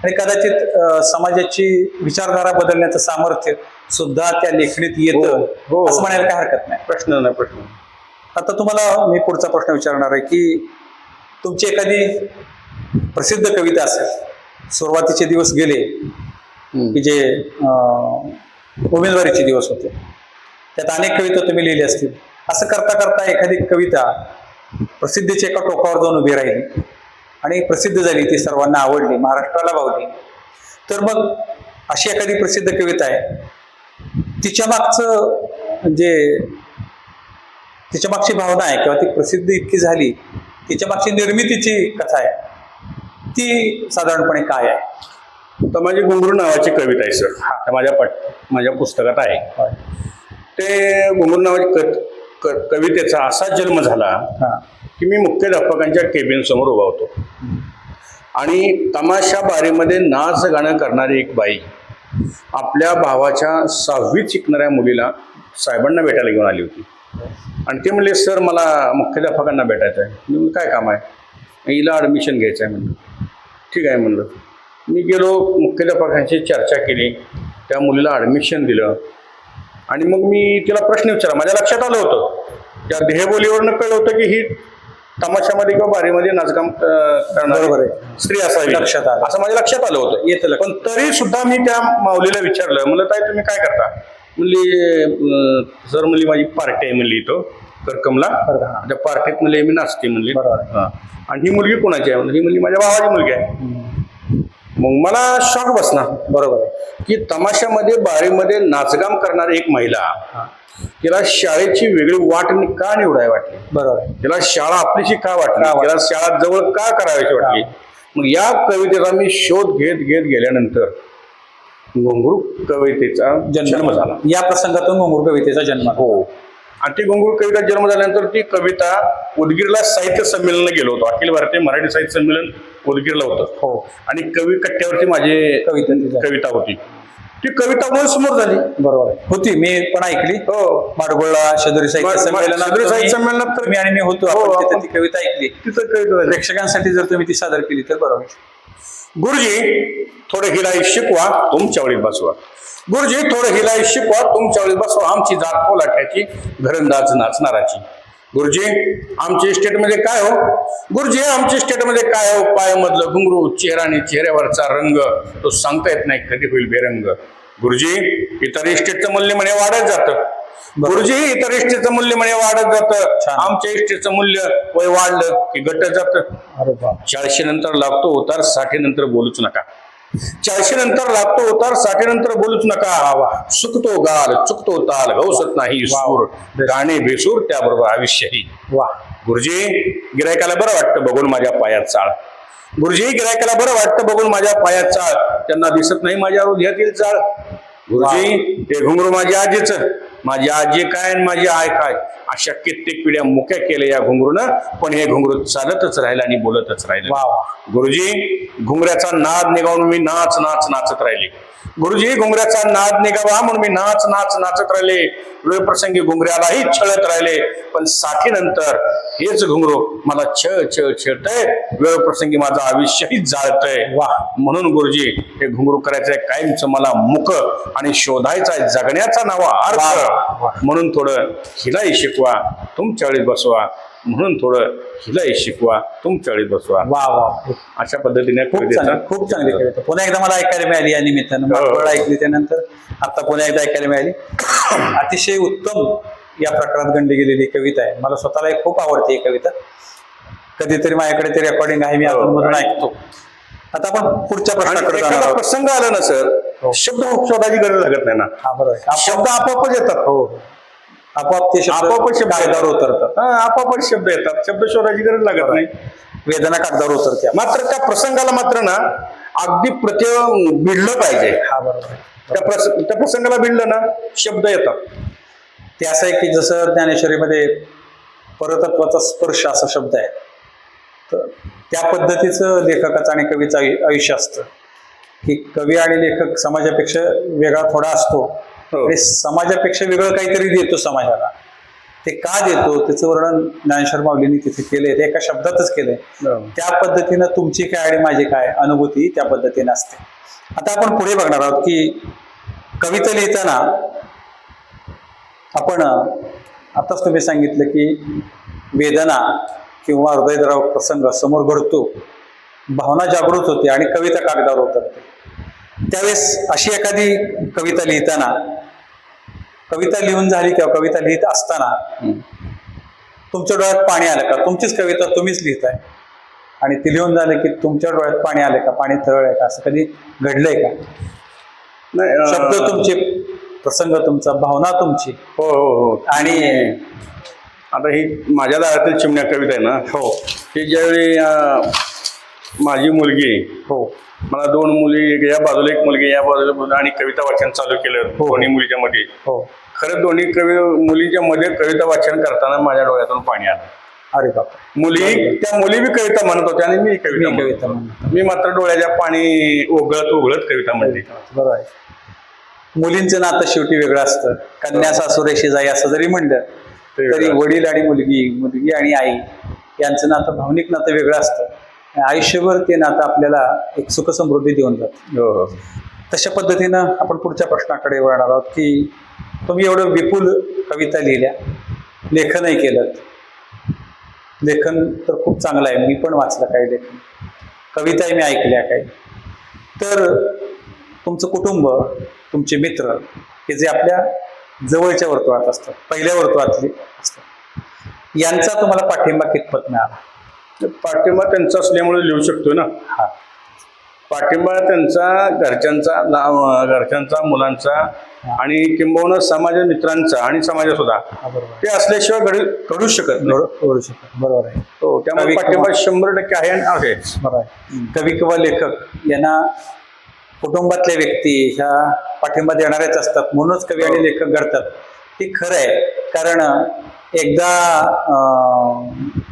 आणि कदाचित समाजाची विचारधारा बदलण्याचं सामर्थ्य सुद्धा त्या लेखणीत येतं असं म्हणायला काय हरकत नाही. प्रश्न. आता तुम्हाला मी पुढचा प्रश्न विचारणार आहे की तुमची एखादी प्रसिद्ध कविता असेल, सुरुवातीचे दिवस गेले की जे उमेदवारीचे दिवस होते, त्यात अनेक कविता तुम्ही लिहिली असतील. असं करता करता एखादी कविता प्रसिद्धीच्या एका टोकावर जाऊन उभी राहिली आणि प्रसिद्ध झाली, ती सर्वांना आवडली, महाराष्ट्राला भावली, तर मग अशी एखादी प्रसिद्ध कविता आहे, तिच्या मागचं म्हणजे तिच्या मागची भावना आहे किंवा ती प्रसिद्ध इतकी झाली, तिच्या मागची निर्मितीची कथा आहे, ती साधारणपणे काय आहे? तर माझी घुंगरू नावाची कविता आहे सर, माझ्या पुस्तकात आहे. ते घुंगरू नावाची कवितेचा असा जन्म झाला की मी मुख्याध्यापकांच्या केबिन समोर उभा होतो आणि तमाशा बारीमध्ये नाच गाणं करणारी एक बाई आपल्या भावाच्या 6वीत शिकणाऱ्या मुलीला साहेबांना भेटायला घेऊन आली होती. आणि ते म्हणले, सर मला मुख्याध्यापकांना भेटायचं आहे. मी म्हणलं, काय काम आहे? हिला ॲडमिशन घ्यायचं आहे म्हणलं. ठीक आहे म्हणलं. मी गेलो, मुख्याध्यापकांशी चर्चा केली, त्या मुलीला ॲडमिशन दिलं आणि मग मी तिला प्रश्न विचारला. माझ्या लक्षात आलं होतं, त्या देहबोलीवरनं कळलं होतं की ही तमाशामध्ये किंवा बारीमध्ये नाचगाम करणारी स्त्री असावी, लक्षात आलं, असं माझ्या लक्षात आलं होतं. येतं. पण तरी सुद्धा मी त्या माऊलीला विचारलं, म्हणलं ताई तुम्ही काय करता? म्हणली, सर म्हणली माझी पार्टी आहे म्हणली इथं करकमला, त्या पार्टीत म्हणले मी नाचते म्हणली. आणि ही मुलगी कोणाची आहे? ही म्हणली माझ्या भावाची मुलगी आहे. मग मला शॉक बसणार, बरोबर आहे, की तमाशामध्ये बारीमध्ये नाचगाम करणारी एक महिला, तिला शाळेची वेगळी वाट का निवडाय वाटली? बरोबर, तिला शाळा आपलीशी का वाटली? तिला शाळा जवळ का करावीशी वाटली? मग या कवितेचा मी शोध घेत गेल्यानंतर घुंगरू कवितेचा जन्म झाला. या प्रसंगातून घुंगरू कवितेचा जन्म. हो. आणि ती घुंगरू कविता जन्म झाल्यानंतर ती कविता उदगीरला साहित्य संमेलनाला गेलो होतो. अखिल भारतीय मराठी साहित्य संमेलन उदगीरला होतं. हो. आणि कवी कट्ट्यावरती माझी कविता होती. ती कविता म्हणून समोर झाली. बरोबर होती, मी पण ऐकली. हो. माडगुळला शेजारी साहित्य संमेलनात तर मी होतो, ती कविता ऐकली. तिथं कविता प्रेक्षकांसाठी जर तुम्ही ती सादर केली तर बरोबर. गुरुजी थोडं हिलाई शिकवा, तुमच्या वेळी बसवा. गुरुजी थोडं हिलाई शिकवा, तुमच्या वेळी बसवा. आमची जात कोलाट्याची, घरंदाज नाचणाराची. गुरुजी आमच्या स्टेटमध्ये काय हो? गुरुजी आमच्या स्टेटमध्ये काय हो? पायामधलं घुंगरू, चेहरा आणि चेहऱ्यावरचा रंग तो सांगता येत नाही कधी होईल बेरंग. गुरुजी इतर स्टेटचं मूल्य म्हणे वाढत जातं. गुरुजी इतर इष्टीचं मूल्य म्हणे वाढत जातं, छान. आमच्या इष्टीचं मूल्य वय वाढलं की घटत जातं. अरे बाप 40 नंतर लागतो उतार, 60 नंतर बोलूच नका. 40 नंतर लागतो उतार, 60 नंतर बोलूच नका. चुकतो गाल, चुकतो ताल, गवसत नाही सूर, गाणे बेसूर त्याबरोबर आयुष्यही. वा गुरुजी गिरायकाला बरं वाटतं बघून माझ्या पायात चाळ. गुरुजी गिरायकाला बरं वाटतं बघून माझ्या पायात चाळ, त्यांना दिसत नाही माझ्या हृदयातील चाळ. गुरुजी हे घुंगरू माझ्या आजीच, माझी आजी काय आणि माझी आय काय, अशा कित्येक पिढ्या मुक्या केल्या या घुंगरूनं, पण हे घुंगरू चालतच राहिलं आणि बोलतच राहिलं. वा गुरुजी घुंगऱ्याचा नाद निघावून मी नाच नाच नाचत राहिले. गुरुजी घुंगऱ्याचा नाद निघावा म्हणून मी नाच नाच नाचत राहिले. वेळ प्रसंगी घुंगऱ्यालाही छळत राहिले, पण 60 नंतर हेच घुंगरू मला छळतय, वेळ प्रसंगी माझं आयुष्यही जाळतय. वा म्हणून गुरुजी हे घुंगरू करायचंय कायमचं मला मुक, आणि शोधायचा जगण्याचा नवा अर्थ. म्हणून थोडं हिलाही शिकवा, तुमच्या वेळी बसवा, म्हणून थोडं हिलाही शिकवा, तुमच्या वेळी बसवा. वा वा अशा पद्धतीने खूप चांगली कविता पुन्हा एकदा मला ऐकायला मिळाली या निमित्तानं. मला ऐकली त्यानंतर आता पुन्हा एकदा ऐकायला मिळाली. अतिशय उत्तम या प्रकारात गणली गेलेली कविता आहे. मला स्वतःला खूप आवडते ही कविता. कधीतरी माझ्याकडे ते रेकॉर्डिंग आहे, मी अजून ऐकतो. आता आपण पुढच्या प्रश्नाकडे जाणार आहोत. प्रसंग आला ना सर, शब्द शोधाची गरज लागत नाही ना. हा बरोबर, शब्द आपोआपच येतात. हो आपोआप ते आपोआपच शब्द कागदावर उतरतात. आपोआपच शब्द येतात, शब्द शोधाची गरज लागत नाही. वेदना कागदावर उतरते. मात्र त्या प्रसंगाला मात्र ना अगदी भिडलं पाहिजे. हा बरोबर, त्या प्रसंगाला भिडलं ना शब्द येतात. ते असं आहे की जसं ज्ञानेश्वरीमध्ये परतत्वाचा स्पर्श असा शब्द आहे, तर त्या पद्धतीचं लेखकाचं आणि कवीचं आयुष्य असतं की कवी आणि लेखक समाजापेक्षा वेगळा थोडा असतो, आणि समाजापेक्षा वेगळं काहीतरी देतो समाजाला. ते का देतो त्याचं वर्णन ज्ञानेश्वर माऊलींनी तिथे केलंय, ते एका शब्दातच केलंय. त्या पद्धतीनं तुमची काय आणि माझी काय अनुभूती त्या पद्धतीने असते. आता आपण पुढे बघणार आहोत की कविता लिहिताना आपण आताच तुम्ही सांगितलं की वेदना किंवा हृदयद्रावक प्रसंग समोर घडतो, भावना जागृत होते आणि कविता कागदावर उतरते. त्यावेळेस अशी एखादी कविता लिहिताना, कविता लिहून झाली किंवा कविता लिहित असताना तुमच्या डोळ्यात पाणी आलं का? तुमचीच कविता तुम्हीच लिहिताय आणि ती लिहून झालं की तुमच्या डोळ्यात पाणी आलं का, पाणी तरळलंय का, असं कधी घडलंय का? नाही, शब्द तुमचे, प्रसंग तुमचा, भावना तुमची. हो हो हो. आणि आता ही माझ्या दारातील चिमण्या कविता आहे ना, हो की ज्यावेळी माझी मुलगी, हो मला 2 मुली, या बाजूला एक मुलगी, या बाजूला मुलगा, आणि कविता वाचन चालू केलं दोन्ही मुलीच्या मध्ये. हो खरं दोन्ही मुलीच्या मध्ये कविता वाचन करताना माझ्या डोळ्यातून पाणी आलं. अरे बाप, त्या मुली बी कविता म्हणत होत्या आणि मी कविता म्हणतो. मी मात्र डोळ्याच्या पाणी ओघळत कविता म्हणली. बरोबर आहे. मुलींचं नातं शेवटी वेगळं असतं. कन्या सासुरेशी जाई असं जरी म्हणलं तरी वडील आणि मुलगी आणि आई यांचं नातं, भावनिक नातं वेगळं असतं. आयुष्यभर ते नातं आपल्याला एक सुखसमृद्धी देऊन जातं. तशा पद्धतीनं आपण पुढच्या प्रश्नाकडे वळणार आहोत की तुम्ही एवढं विपुल कविता लिहिल्या, लेखनही केलं. लेखन तर खूप चांगलं आहे, मी पण वाचलं काही लेखन, कविताही मी ऐकल्या काही. तर तुमचं कुटुंब, तुमचे मित्र हे जे आपल्या जवळच्या वर्तुळात असतात, पहिल्या वर्तुळातले असतात, यांचा तुम्हाला पाठिंबा कितपत मिळाला? पाठिंबा त्यांचा असल्यामुळे लिहू शकतो ना. हा, पाठिंबा त्यांचा घरच्यांचा, मुलांचा आणि किंबहुना समाज मित्रांचा आणि समाजा सुद्धा, ते असल्याशिवाय घडूच शकत नाही. बरोबर आहे. हो, त्यामुळे पाठिंबा 100% आहे आणि आहेच. बरोबर आहे. कवी किंवा लेखक यांना कुटुंबातल्या व्यक्ती ह्या पाठिंबा देणाऱ्याच असतात, म्हणूनच कवी आणि लेखक घडतात. हे खरं आहे, कारण एकदा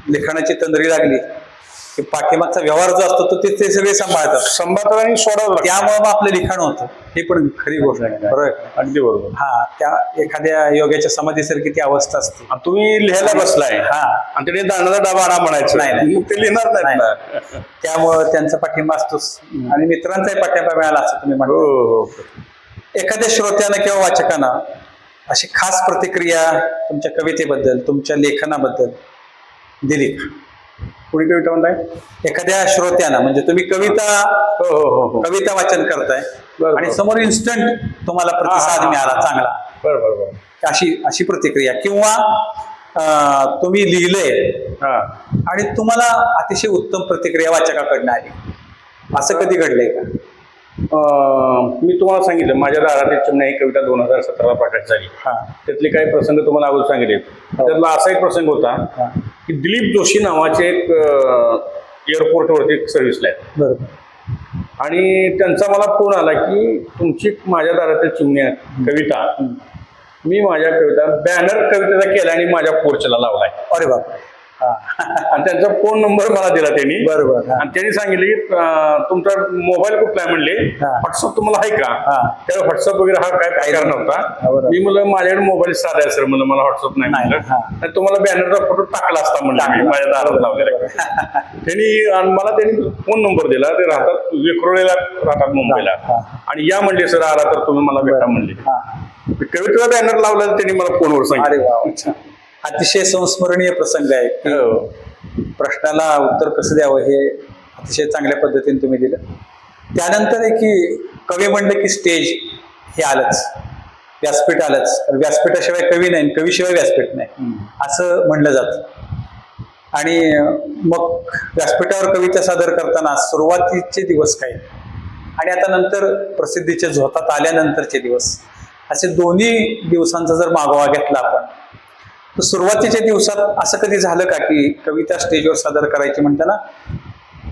लिखाणाची तंद्री लागली की पाठीमागचा व्यवहार जो असतो तो ते सगळे सांभाळतात आणि सोडवतात. त्यामुळे मग आपलं लिखाण होतं. हे पण खरी गोष्ट आहे. बरोबर आहे, अगदी बरोबर. हा, त्या एखाद्या योग्याच्या समाधीसारखी ती अवस्था असते. तुम्ही लिहायला बसलाय, हा, आणि त्याने दाणाचा डबा आणा म्हणायचं नाही, मग ते लिहिणार नाही. त्यामुळं त्यांचा पाठिंबा असतोच आणि मित्रांचाही पाठिंबा मिळाला असं तुम्ही म्हणता. एखाद्या श्रोत्यानं किंवा वाचकानं अशी खास प्रतिक्रिया तुमच्या कवितेबद्दल, तुमच्या लेखनाबद्दल दिली का? कोणी कविता म्हणताय? एखाद्या श्रोत्यानं, म्हणजे तुम्ही कविता वाचन करताय आणि समोर इन्स्टंट तुम्हाला प्रतिसाद मिळाला चांगला, बरोबर, अशी अशी प्रतिक्रिया, किंवा तुम्ही लिहिलंय हा. आणि तुम्हाला अतिशय उत्तम प्रतिक्रिया वाचकाकडनं आली, असं कधी घडलंय का? मी तुम्हाला सांगितलं माझ्या दारातील चिमण्या ही कविता 2017 प्रकाशित झाली. हा. त्यातले काही प्रसंग तुम्हाला अगोदर सांगितले. त्यातला असा एक प्रसंग होता हा. की दिलीप जोशी नावाचे एक एअरपोर्टवरती सर्व्हिसला आहेत बरोबर. आणि त्यांचा मला फोन आला की तुमची माझ्या दारातील चिमण्या कविता मी माझ्या कविता बॅनर कवितेचा केला आणि माझ्या पोर्चला लावलाय. अरे बापरे. हा. आणि त्यांचा फोन नंबर मला दिला त्यांनी. बरोबर. हा. आणि त्यांनी सांगितले की तुमचा मोबाईल कुठला आहे म्हणले. हा. व्हॉट्सअप तुम्हाला आहे का? हा. त्या व्हॉट्सअप वगैरे हा काय प्रकार हा, नव्हता. बरोबर. मी म्हणलं माझ्याकडे मोबाईल साधा आहे सर, म्हणलं मला व्हॉट्सअप नाही नाही. म्हणलं. हा. आणि तुम्हाला बॅनरचा फोटो टाकला असता म्हणलं मी माझ्या दारात लावलेला. त्यांनी आणि मला त्यांनी फोन नंबर दिला. ते राहतात विक्रोळीला राहतात मुंबईला. हा. आणि या म्हणले सर आला तर तुम्ही मला भेटा म्हणले. हा. कवितेचा बॅनर लावला त्यांनी मला फोनवर अरे सांगितलं. वा, अतिशय संस्मरणीय प्रसंग आहे की हो. प्रश्नाला उत्तर कसं द्यावं हे अतिशय चांगल्या पद्धतीने तुम्ही दिलं. त्यानंतर आहे की कवी म्हणलं की स्टेज हे आलंच, व्यासपीठ आलंच. व्यासपीठाशिवाय कवी नाही, कवीशिवाय व्यासपीठ नाही असं म्हणलं जातं. आणि मग व्यासपीठावर कविता सादर करताना सुरुवातीचे दिवस काय आणि आता नंतर प्रसिद्धीच्या झोतात आल्यानंतरचे दिवस, असे दोन्ही दिवसांचा जर मागोवा घेतला आपण, तर सुरुवातीच्या दिवसात असं कधी झालं का की कविता स्टेजवर सादर करायची म्हणताना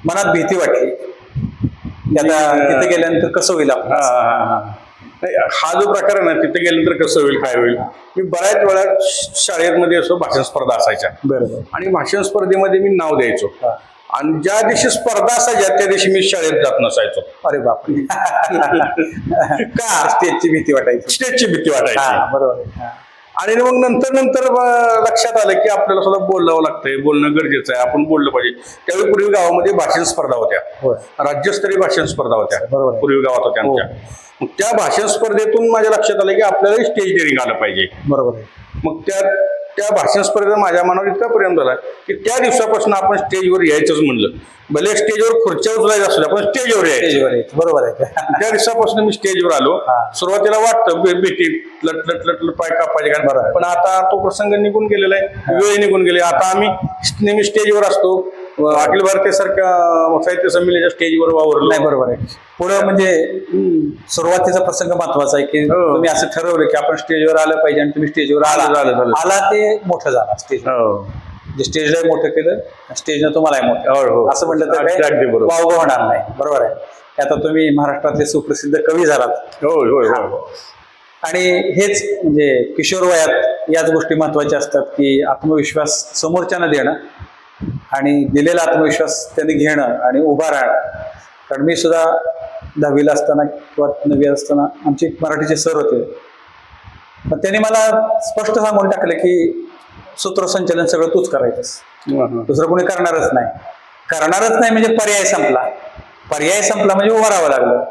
मनात भीती वाटली की आता तिथे गेल्यानंतर कसं होईल आपण? नाही, हा जो प्रकार आहे ना, तिथे गेल्यानंतर कसं होईल काय होईल. मी बऱ्याच वेळा शाळेमध्ये असो भाषण स्पर्धा असायच्या. बरोबर. आणि भाषण स्पर्धेमध्ये मी नाव द्यायचो. हा. आणि ज्या दिवशी स्पर्धा असायच्या त्या दिवशी मी शाळेत जात नसायचो. अरे बापरे. का? स्टेजची भीती वाटायची. स्टेजची भीती वाटायची. हा, बरोबर आहे. हा. आणि मग नंतर लक्षात आलं की आपल्याला सुद्धा बोलावं लागतंय, बोलणं गरजेचं आहे, आपण बोललं पाहिजे. त्यावेळी पूर्वी गावामध्ये भाषण स्पर्धा होत्या. होय. राज्यस्तरीय भाषण स्पर्धा होत्या. बरोबर आहे. पूर्वी गावात होत्या आमच्या. मग त्या भाषण स्पर्धेतून माझ्या लक्षात आलं की आपल्याला स्टेज डेअरिंग आलं पाहिजे. बरोबर आहे. मग त्या भाषण स्पर्धेचा माझ्या मनावर इतका परिणाम झाला की त्या दिवसापासून आपण स्टेजवर यायचंच म्हणलं. भले स्टेजवर खुर्च्या उचलायचं असू द्या, पण स्टेजवर यायचं. स्टेजवर यायचं. बरोबर आहे. त्या दिवसापासून मी स्टेजवर आलो. हा. सुरुवातीला वाटतं भेटी लट पाय कापायचे बरोबर काय, आहे. पण आता तो प्रसंग निघून गेलेला आहे, वेळ निघून गेले. आता आम्ही नेहमी स्टेजवर असतो. अखिल भारतीय सारख्या साहित्य संमेलनाच्या स्टेजवर वावरलो. नाही, बरोबर आहे. पुढं म्हणजे सुरुवातीचा प्रसंग महत्वाचा आहे की हो. तुम्ही असं ठरवलं की आपण स्टेजवर आलं पाहिजे आणि तुम्ही स्टेजवर झालं. आला ते मोठं झालं. स्टेज हो. जे स्टेजला मोठं केलं, स्टेजनं तुम्हालाही मोठं. हो, हो. असं म्हटलं तर अगदी काही बरोबर. वावगं होणार नाही. बरोबर आहे. आता तुम्ही महाराष्ट्रातले सुप्रसिद्ध कवी झालात. होय होय होय. आणि हेच म्हणजे किशोर वयात याच गोष्टी महत्वाच्या असतात की आत्मविश्वास समोरच्यानं देणं आणि दिलेला आत्मविश्वास त्यांनी घेणं आणि उभा राहणं. कारण मी सुद्धा 10वीला असताना किंवा 9वी असताना आमचे मराठीचे सर होते, पण त्यांनी मला स्पष्ट सांगून टाकलं की सूत्रसंचलन सगळं तूच करायचंस, दुसरं कोणी करणारच नाही. म्हणजे पर्याय संपला म्हणजे उभं राहावं लागलं.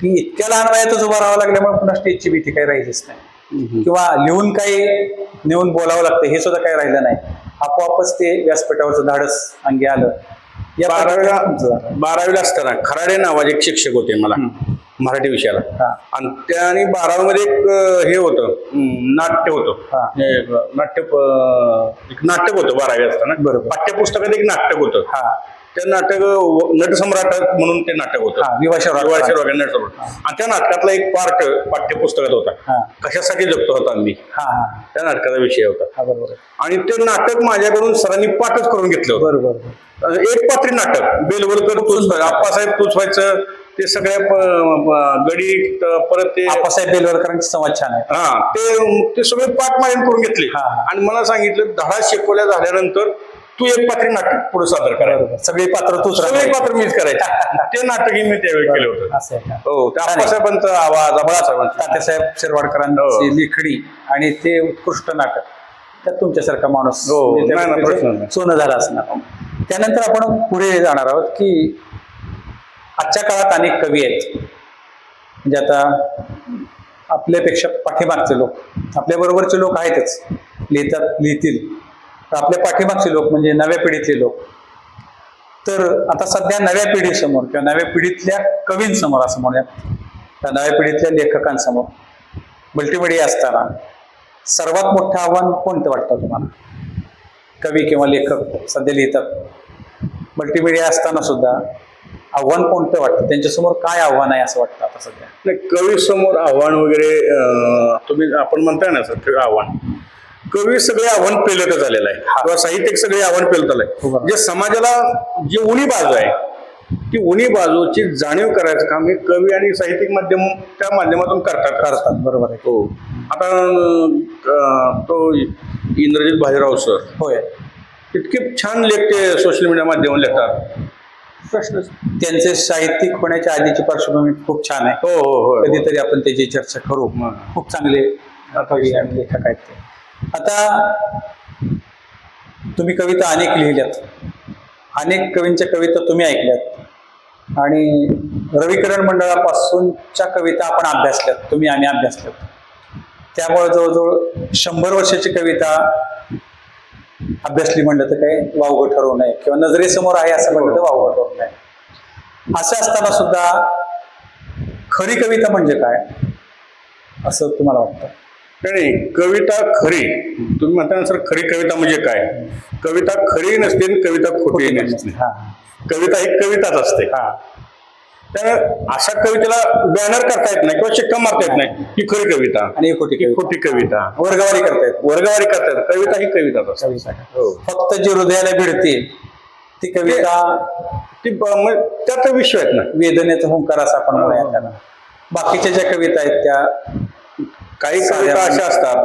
की इतक्या लहान वयातच उभं राहावं लागल्यामुळे पुन्हा स्टेजची भीती काही राहिलीच नाही. किंवा लिहून काही नेऊन बोलावं लागतं हे सुद्धा काही राहिलं नाही. आपोआपच ते व्यासपीठावरचं धाडस अंगी आलं. 12वीला असताना खराडे नावाचे एक शिक्षक होते मला मराठी विषयाला. आणि त्याने 12वीमध्ये एक हे होतं, नाट्य होतं. एक नाटक होतं 12वी असताना. बरोबर. पाठ्यपुस्तकात एक नाटक होतं. ते नाटक नटसम्राट म्हणून ते नाटक होतं. आणि त्या नाटकातला एक पार्ट पाठ्यपुस्तकात होता. कशासाठी जगतो होता मी, त्या नाटकाचा विषय होता. आणि ते नाटक माझ्याकडून सरांनी पाठच करून घेतलं होतं. बरोबर. एक पात्री नाटक, बेलवलकर तूच, आप्पासाहेब तूच व्हायचं, ते सगळ्या गडी परत ते आप्पासाहेब बेलवलकरांचे संवाद छान आहे. ते सगळे पाठ माझ्याकडून करून घेतले. आणि मला सांगितलं धडा शिकवल्या झाल्यानंतर तू एक पात्री नाटक पुढे सादर करायचं. सगळी पात्र मीच करायचं. ते नाटकही मी त्यावेळी केलं होतं. हो, त्या आप्पासाहेबांचा आवाज, बाळासाहेबांचा, तात्यासाहेब शिरवाडकरांची लेखणी आणि ते उत्कृष्ट नाटक, त्यात तुमच्यासारखा माणूस सोनं झाला असणार. त्यानंतर आपण पुढे जाणार आहोत की आजच्या काळात अनेक कवी आहेत. म्हणजे आता आपल्यापेक्षा पाठीमागचे लोक, आपल्या बरोबरचे लोक आहेतच, लिहितील. आपल्या पाठीमागचे लोक म्हणजे नव्या पिढीतले लोक. तर आता सध्या नव्या पिढीसमोर किंवा नव्या पिढीतल्या कवींसमोर असं म्हणूया, त्या नव्या पिढीतल्या लेखकांसमोर मल्टीमीडिया असताना सर्वात मोठं आव्हान कोणतं वाटतं तुम्हाला? कवी किंवा लेखक सध्या लिहितात, मल्टीमीडिया असताना सुद्धा आव्हान कोणतं वाटतं? त्यांच्यासमोर काय आव्हान आहे असं वाटतं आता सध्या? नाही, कवी समोर आव्हान वगैरे तुम्ही आपण म्हणताय ना सर ते आव्हान, कवी सगळे आव्हान पेलत झालेलं आहे किंवा साहित्यिक सगळे आव्हान पेलत आलंय. जे समाजाला जी उणी बाजू आहे ती उणी बाजूची जाणीव करायचं काम हे कवी आणि साहित्यिक माध्यम त्या माध्यमातून करतात. बरोबर आहे. हो. आता तो इंद्रजित भालेराव सर होय. इतके छान लेख ते सोशल मीडिया माध्यमावर लिहितात. प्रश्न त्यांचे साहित्यिक होण्याच्या आधीची पार्श्वभूमी खूप छान आहे. हो हो हो कधीतरी आपण त्याची चर्चा करू. खूप चांगले कवी आणि लेखक आहेत ते. आता तुम्ही कविता अनेक लिहिल्यात, अनेक कवींच्या कविता तुम्ही ऐकल्यात आणि रविकिरण मंडळापासूनच्या कविता आपण अभ्यासल्यात, तुम्ही आणि अभ्यासल्यात. त्यामुळे जवळजवळ 100 वर्षाची कविता अभ्यासली म्हणलं तर काही वावगं ठरवू नये किंवा नजरेसमोर आहे असं म्हणलं तर वावगं ठरवू नये. असं असताना सुद्धा खरी कविता म्हणजे काय असं तुम्हाला वाटतं? नाही, कविता खरी तुम्ही म्हणता ना सर, खरी कविता म्हणजे काय? कविता खरी नसते आणि कविता खोटी नसते. कविता ही कविताच असते. त्यामुळे अशा कवितेला बॅनर करता येत नाही किंवा शिक्का मारता येत नाही ही खरी कविता आणि खोटी कविता. वर्गवारी करतायत. कविता ही कविताच असते. फक्त जी हृदयाला भिडते ती कविता, त्यात विषय आहेत ना, वेदनेचा हुंकार असा आपण म्हणूया त्याला. बाकीच्या ज्या कविता आहेत त्या काही कविता अशा असतात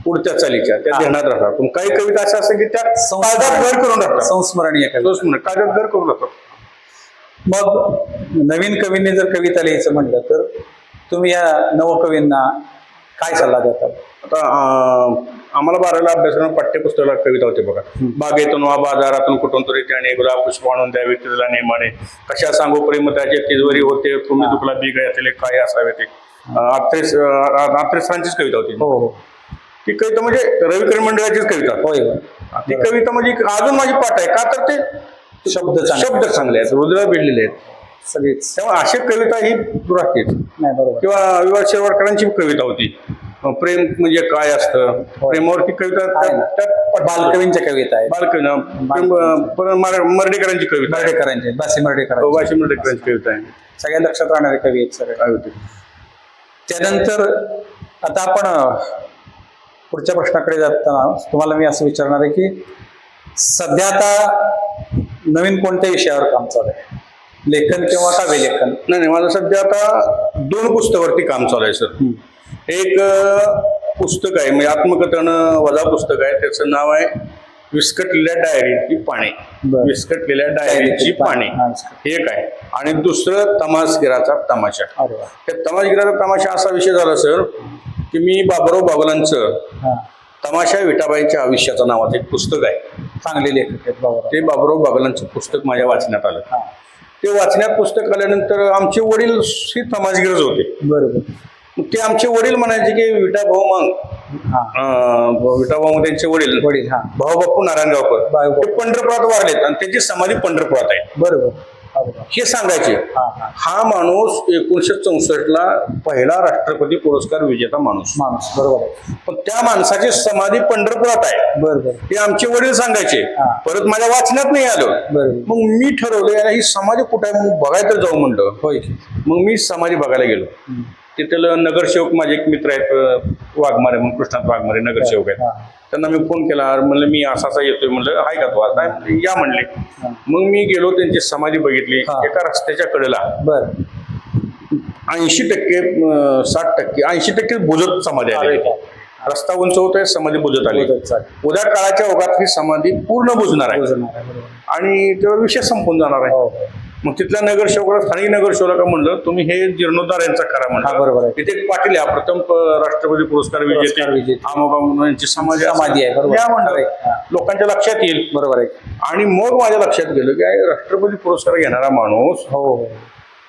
पुढच्या चालीच्या, त्या ध्यानात राहतात. पण काही कविता अशा असतात की त्या कागदात घर करून राहतात, संस्मरणीय कागदात घर करून राहतात. मग नवीन कवींनी जर कविता लिहायचं म्हणलं तर तुम्ही या नवकवींना काय सल्ला देतात? आता आम्हाला 12वीला अभ्यासक्रम पाठ्यपुस्तकाला कविता होते बघा. बागेतून वा बाजारातून कुठून तरी त्याने गुलाब पुष्प आणून द्यावे तिला नेमाने, कशा सांगू प्रेमताचे तिजवरी होते तुम्ही दुखला बी गयातले काय असावे ते. आत्रेसरांचीच कविता होती. हो. ती कविता म्हणजे रविकिरण मंडळाचीच कविता. होय. ती कविता म्हणजे अजून माझी पाठ आहे का तर ते शब्द चांगले आहेत, हृदयाला भिडलेले आहेत सगळीच. तेव्हा अशी कविता ही राहतेच. नाही, बरोबर. किंवा विवाह शिरवाडकरांची कविता होती, प्रेम म्हणजे काय असतं, प्रेमावरती कविता. बालकवींच्या कविता आहेत. मर्डेकरांची कविता, बासी मर्डेकरांची कविता आहे. सगळ्या लक्षात राहणारे कवी आहेत सगळे. त्यानंतर आता आपण पुढच्या प्रश्नाकडे जाताना तुम्हाला मी असं विचारणार आहे की सध्या आता नवीन कोणत्या विषयावर काम चालू आहे? लेखन किंवा काव्यलेखन? नाही, माझं सध्या आता 2 पुस्तकावरती काम चालू आहे सर. एक पुस्तक आहे म्हणजे आत्मकथन वजा पुस्तक आहे, त्याचं नाव आहे विस्कटलेल्या डायरीची पाने. विस्कटलेल्या डायरीची पाने हे एक आहे. आणि दुसरं तमासगिराचा तमाशा. त्या तमासगिराचा तमाशा असा विषय झाला सर की मी बाबुराव बागलांचं तमाशा विठाबाईच्या आयुष्याचं नावाचं एक पुस्तक आहे. चांगले लेखक आहेत. ते बाबुराव बागलांचं पुस्तक माझ्या वाचण्यात आलं. ते वाचण्यात पुस्तक आल्यानंतर आमचे वडील हे तमासगिरच होते. बरोबर. ते आमचे वडील म्हणायचे की विठाभाऊ त्यांचे वडील भाऊ बाप्पू नारायणगावकर ते पंढरपुरात वारलेत आणि त्यांची समाधी पंढरपुरात आहे. बरोबर. हे सांगायचे. हा माणूस 1964ला पहिला राष्ट्रपती पुरस्कार विजेता माणूस. बरोबर. पण त्या माणसाची समाधी पंढरपुरात आहे. बरोबर. हे आमचे वडील सांगायचे. परत माझ्या वाचण्यात नाही आलं. मग मी ठरवलं ही समाधी कुठे आहे मग बघायला तर जाऊ म्हणलं. मग मी समाधी बघायला गेलो. तिथलं नगरसेवक माझे एक मित्र आहेत वाघमारे म्हणून, कृष्णात वाघमारे नगरसेवक आहेत. त्यांना मी फोन केला, म्हणलं मी असा येतोय, म्हणलं आहे का तू आता? या म्हणले. मग मी गेलो, त्यांची समाधी बघितली. एका रस्त्याच्या कडेला 80% 60% 80% बुजत समाधी आली. रस्ता उंच होतोय, समाधी बुजत आली. उद्या काळाच्या ओघात ही समाधी पूर्ण बुजणार आहे आणि त्यावर विषय संपून जाणार आहे. मग तिथल्या नगरसेवकाला, स्थानिक नगरसेवकाला म्हणलं तुम्ही हे जीर्णोद्धार यांचा करा म्हणलं. बरोबर. तिथे एक पाटील आहे, प्रथम राष्ट्रपती पुरस्कार विजेते यांची समाधी आहे. लोकांच्या लक्षात येईल. बरोबर आहे. आणि मग माझ्या लक्षात गेलं की राष्ट्रपती पुरस्कार घेणारा माणूस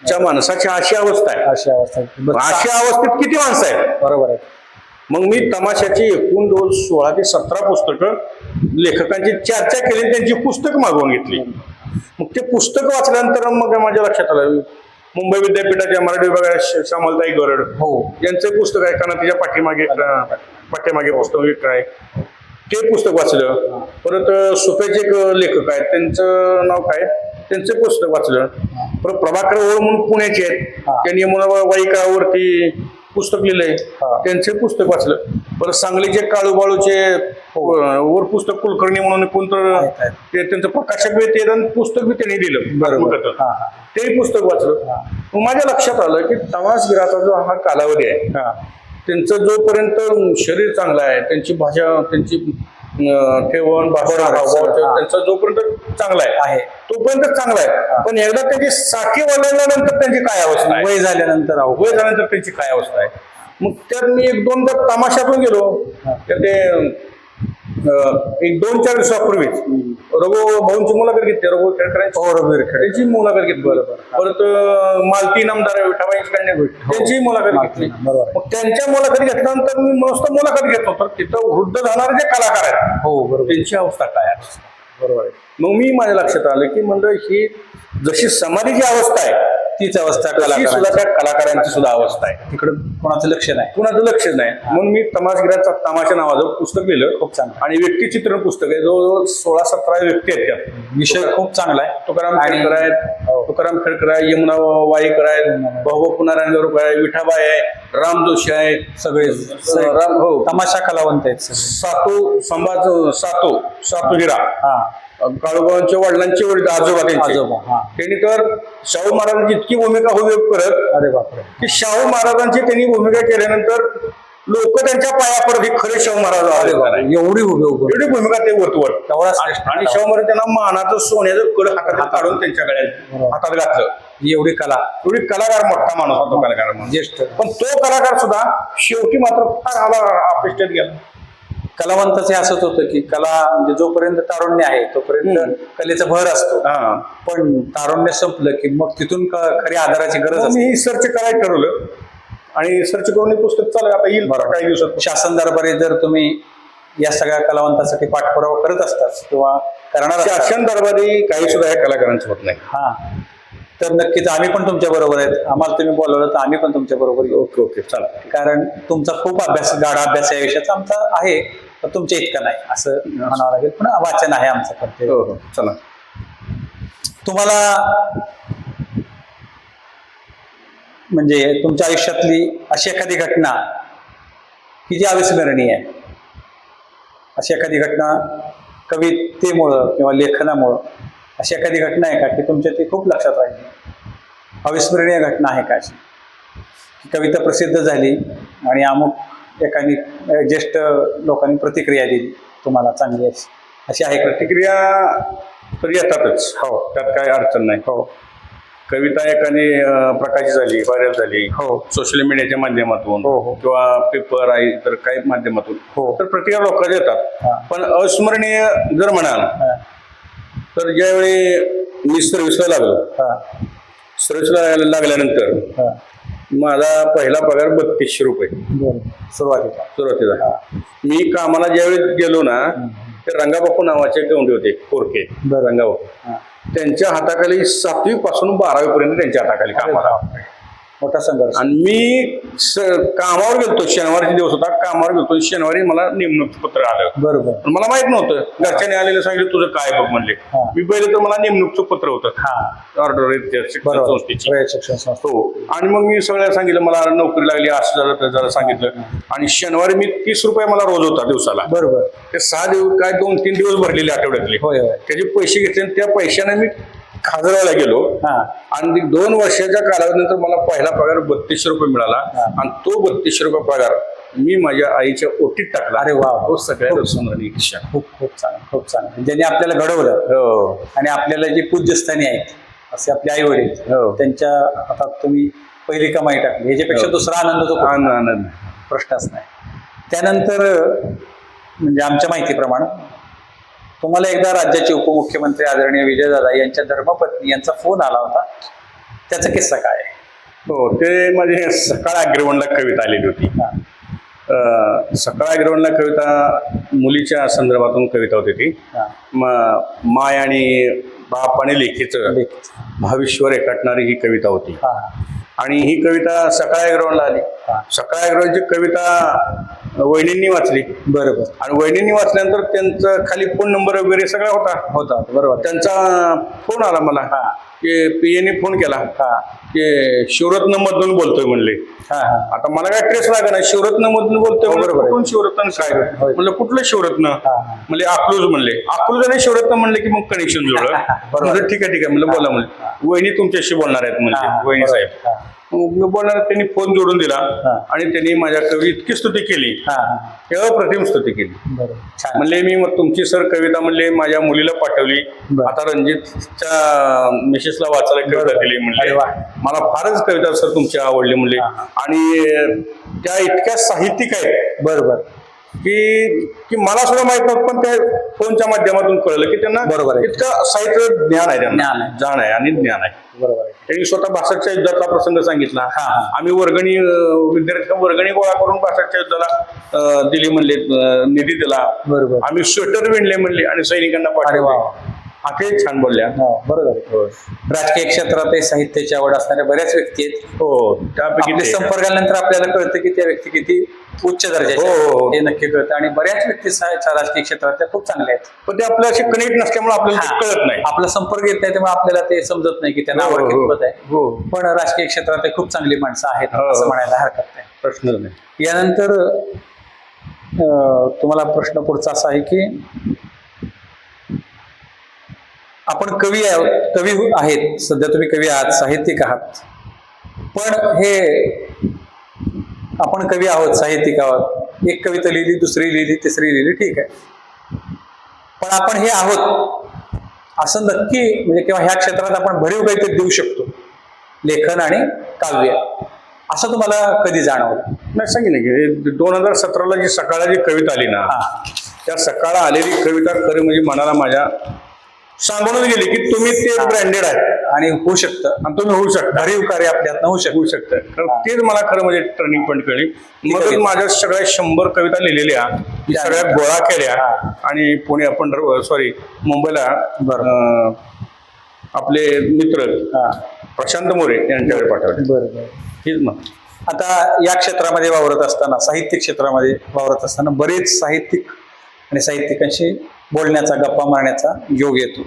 त्या माणसाची अशी अवस्था आहे. अशा अवस्थेत किती माणसं आहेत? बरोबर आहे. मग मी तमाशाची एकूण 16 ते 17 पुस्तकं लेखकांची चर्चा केली, त्यांची पुस्तकं मागवून घेतली. मग ते पुस्तक वाचल्यानंतर मग माझ्या लक्षात आलं मुंबई विद्यापीठाच्या मराठी विभागात श्यामलताई गरड यांचं पुस्तक आहे, कारण तिच्या पाठीमागे पाठीमागे पुस्तक एक आहे ते पुस्तक वाचलं. परत सुपेचे एक लेखक आहेत, त्यांचं नाव काय, त्यांचं पुस्तक वाचलं. परत प्रभाकर ओळ म्हणून पुण्याचे आहेत, त्यांनी वाईकावरती पुस्तक लिहिलंय, त्यांचे पुस्तक वाचलं. परत सांगलीचे काळूबाळूचे वर पुस्तक कुलकर्णी म्हणून कोणतं ते त्यांचं प्रकाशक बी ते पुस्तक बी त्यांनी दिलं, ते पुस्तक वाचलं. मग माझ्या लक्षात आलं की तमासगिराचा जो हा कालावधी आहे, त्यांचं जोपर्यंत शरीर चांगलं आहे, त्यांची भाषा, त्यांची ठेवण भाषा, त्यांचा जोपर्यंत चांगला आहे तोपर्यंत चांगला आहे. पण एकदा त्याची साठी वळल्यानंतर त्यांची काय अवस्था आहे, वय झाल्यानंतर त्यांची काय अवस्था आहे. मग त्यात मी एक दोनदा तमाशातून गेलो, तर ते एक 2-4 दिवसापूर्वीच रघु भाऊंची मुलाखत घेतली, रघु खेळकरांची त्यांची मुलाखत घेतली. परत मालती नामदार विठाबाईंची कन्या त्यांची मुलाखत घेतली. मग त्यांच्या मुलाखत घेतल्यानंतर मी मस्त मुलाखत घेतो, तर तिथं वृद्ध जाणारे जे कलाकार आहेत त्यांची अवस्था काय आहे. बरोबर आहे. मग मी माझ्या लक्षात आलं की म्हणजे ही जशी समाधीची अवस्था आहे तीच अवस्था सुद्धा त्या कलाकारांची सुद्धा अवस्था आहे. तिकडं कोणाचं लक्ष नाही. म्हणून मी तमाशगिराचा तमाशा नावाचं पुस्तक लिहिलं, खूप चांगलं. आणि व्यक्तिचित्रण पुस्तक आहे, जवळजवळ 16-17 व्यक्ती आहेत त्यात. विषय खूप चांगला आहे. तुकाराम खेळकर आहेत, तुकाराम खेळकर आहे, यमुना वाईकर आहेत, भाऊ पुनारायणगावकर आहे, विठाबाई आहे, राम जोशी आहे, सगळे राम तमाशा कलावंत आहेत. सातू हिरा काळूबाबांच्या वडिलांचे वडील आजोबा त्यांनी तर शाहू महाराजांची इतकी भूमिका उभी करत, अरे बापरे, की शाहू महाराजांची त्यांनी भूमिका केल्यानंतर लोक त्यांच्या पाया पडत हे खरे शाहू महाराज एवढी भूमिका ते वरतवत. आणि शाहू महाराज त्यांना मानाचं सोन्याचं कड हातात काढून त्यांच्या गळ्यात हातात घातलं. एवढी कलाकार मोठा माणूस होता, कलाकार म्हणून ज्येष्ठ. पण तो कलाकार सुद्धा शेवटी मात्र फार अपेक्षित गेला. कलावंताचे असंच होतं की कला म्हणजे जोपर्यंत तारुण्य आहे तोपर्यंत कलेचा भर असतो, पण तारुण्य संपलं की मग तिथून खरी आधाराची गरज असते. मी सर्च करायला ठरवलं आणि सर्च करून पुस्तक चालू आता येईल काही दिवसात. शासन दरबारी जर तुम्ही या सगळ्या कलावंतासाठी पाठपुरावा करत असतात किंवा करणार शासन दरबारी काही सुद्धा या कलाकारांचं होत नाही, तर नक्कीच आम्ही पण तुमच्या बरोबर आहेत. आम्हाला तुम्ही बोलवलं तर आम्ही पण तुमच्या बरोबर येऊ. ओके चालेल. कारण तुमचा खूप गाढा अभ्यास या विषयाचा आमचा आहे, पण तुमच्या इतका नाही असं म्हणावं लागेल. पण वाचन आहे आमचं कर्तव्य. चला, तुम्हाला म्हणजे तुमच्या आयुष्यातली अशी एखादी घटना की जी अविस्मरणीय आहे, अशी एखादी घटना कवितेमुळं किंवा लेखनामुळं अशी एखादी घटना आहे का की तुमच्या ती खूप लक्षात राहिली, अविस्मरणीय घटना आहे का अशी? कविता प्रसिद्ध झाली आणि अमुक एकाने ज्येष्ठ लोकांनी प्रतिक्रिया दिली तुम्हाला चांगली अशी आहे? प्रतिक्रिया तर येतातच, त्यात काही अडचण नाही. कविता एकाने प्रकाशित झाली, व्हायरल झाली सोशल मीडियाच्या माध्यमातून किंवा पेपर आहे तर काही माध्यमातून, तर प्रतिक्रिया लोकांच्या येतात. पण अविस्मरणीय जर म्हणाल तर ज्यावेळी मी सर्व्हिसला लागल्यानंतर माझा पहिला पगार 3200 रुपये सुरुवातीला. मी कामाला ज्यावेळी गेलो ना, ते रंगाबापू नावाचे गवंडे होते, कोरके रंगाबापू, त्यांच्या हाताखाली 7वी पासून 12वी पर्यंत त्यांच्या हाताखाली कामाला. मोठा संघर्ष. आणि मी कामावर गेलतो, शनिवारचा दिवस होता, कामावर गेलतो. शनिवारी मला नेमणूक पत्र आलं. बरोबर. मला माहित नव्हतं. घरच्याने आलेलं सांगितलं तुझं काय बघ म्हणले. मी पहिले तर मला नेमणूकचं पत्र होतं, ऑर्डर शिक्षण संस्था. आणि मग मी सगळ्या सांगितलं मला नोकरी लागली, असं झालं तर जरा सांगितलं. आणि शनिवारी मी 30 रुपये मला रोज होता दिवसाला. बरोबर. ते 6 दिवस काय 2-3 दिवस भरलेले आठवड्यातले, त्याचे पैसे घेतले. त्या पैशाने मी खाजराला गेलो आणि 2 वर्षाच्या कालावधीनंतर मला पहिला पगार 3200 रुपये मिळाला. आणि तो 3200 रुपये पगार मी माझ्या आईच्या ओटीत टाकला. अरे वा, तो सगळ्यात स्मरणीय किस्सा. खूप चांगला. ज्यांनी आपल्याला घडवलं आणि आपल्याला जे पूज्यस्थानी आहेत असे आपले आई वडील, त्यांच्या हातात तुम्ही पहिली कमाई टाकली, ह्याच्यापेक्षा दुसरा आनंद प्रश्नच नाही. त्यानंतर म्हणजे आमच्या माहितीप्रमाणे तुम्हाला एकदा राज्याचे उपमुख्यमंत्री आदरणीय विजयदादा यांच्या धर्मपत्नी यांचा फोन आला होता, त्याचा किस्सा काय आहे? ते माझे सकाळ अग्रवणला कविता आलेली होती. सकाळ अग्रवणला कविता मुलीच्या संदर्भातून कविता होती ती. माय आणि बाप आणि लेखीचं भाविश्वर रेखाटणारी ही कविता होती. आणि ही कविता सकाळ अग्रवणला आली. सकाळ अग्रवणची कविता वहिनींनी वाचली बरोबर. आणि वहिनींनी वाचल्यानंतर त्यांचा खाली फोन नंबर वगैरे सगळा होता. बरोबर. त्यांचा फोन आला मला की पीएने फोन केला की शिवरत्न मधून बोलतोय म्हणले. आता मला काय ट्रेस लागा नाही, शिवरत्न मधून बोलतोय बरोबर. कुठून शिवरत्न काय म्हणलं कुठलं शिवरत्न म्हणले अकलूज म्हणले. अकलूज आणि शिवरत्न म्हणले की मग कनेक्शन जुळलं. म्हणलं ठीक आहे म्हणलं बोला म्हणले. वहिनी तुमच्याशी बोलणार आहेत म्हणजे वहिनी साहेब. मी बोलणार, त्यांनी फोन जोडून दिला आणि त्यांनी माझ्या कवी इतकी स्तुती केली, अप्रतिम स्तुती केली. म्हणले मी मग तुमची सर कविता म्हणले माझ्या मुलीला पाठवली, आता रणजितच्या मिसेसला वाचायला कविता दिली म्हणले. मला फारच कविता सर तुमची आवडली म्हणले. आणि त्या इतक्या साहित्यिक आहेत बरोबर की मला सुद्धा माहित नव्हतं, पण त्या फोनच्या माध्यमातून कळलं की त्यांना बरोबर इतकं साहित्य ज्ञान आहे, त्यांना जाण आहे आणि ज्ञान आहे. बरोबर. त्यांनी स्वतः 62च्या युद्धातला प्रसंग सांगितला. आम्ही विद्यार्थी वर्गणी गोळा करून 62च्या युद्धाला दिली म्हणले, निधी दिला. बरोबर. आम्ही आम्ही स्वेटर विणले म्हणले आणि सैनिकांना पाठवले. ते छान बोलल्या. बरोबर. राजकीय क्षेत्रात साहित्याची आवड असणाऱ्या बऱ्याच व्यक्ती आहेत. हो, त्यापैकी संपर्क आल्यानंतर आपल्याला कळतं की त्या व्यक्ती किती उच्च दर्जाचे हे नक्की कळतं. आणि बऱ्याच व्यक्ती राजकीय क्षेत्रात त्या खूप चांगल्या आहेत, पण ते आपल्याशी कनेक्ट नसल्यामुळे आपल्याला ते कळत नाही. आपला संपर्क येत नाही, त्यामुळे आपल्याला ते समजत नाही की त्यांना आवड कितपत आहे. पण राजकीय क्षेत्रात ते खूप चांगली माणसं आहेत असं म्हणायला हरकत नाही. प्रश्न नाही. यानंतर तुम्हाला प्रश्न पुढचा असा आहे की आपण कवी आहेत, सध्या तुम्ही कवी आहात, साहित्यिक आहात. पण हे आपण कवी आहोत, साहित्यिक आहोत, एक कविता लिहिली, दुसरी लिहिली, तिसरी लिहिली, ठीक आहे. पण आपण हे आहोत असं नक्की म्हणजे किंवा ह्या क्षेत्रात आपण भरीव काहीतरी देऊ शकतो, लेखन आणि काव्य, असं तुम्हाला कधी जाणवलं? नाही, सांगितलं की 2017ला जी सकाळला जी कविता आली ना, त्या सकाळ आलेली कविता खरं म्हणजे मनाला माझ्या सांगूनच गेली की तुम्ही ते ब्रँडेड आहे आणि होऊ शकतं, आणि तुम्ही होऊ शकता, भरीव कार्य आपल्यात होऊ शकतं. तेच मला खरं म्हणजे टर्निंग पॉईंट कळली. मग माझ्या सगळ्या 100 कविता लिहिलेल्या सगळ्या गोळा केल्या आणि मुंबईला आपले मित्र प्रशांत मोरे यांच्याकडे पाठवले. बरोबर. हेच मग आता या क्षेत्रामध्ये वावरत असताना, साहित्य क्षेत्रामध्ये वावरत असताना बरेच साहित्यिक आणि साहित्यिकांशी बोलण्याचा, गप्पा मारण्याचा योग येतो.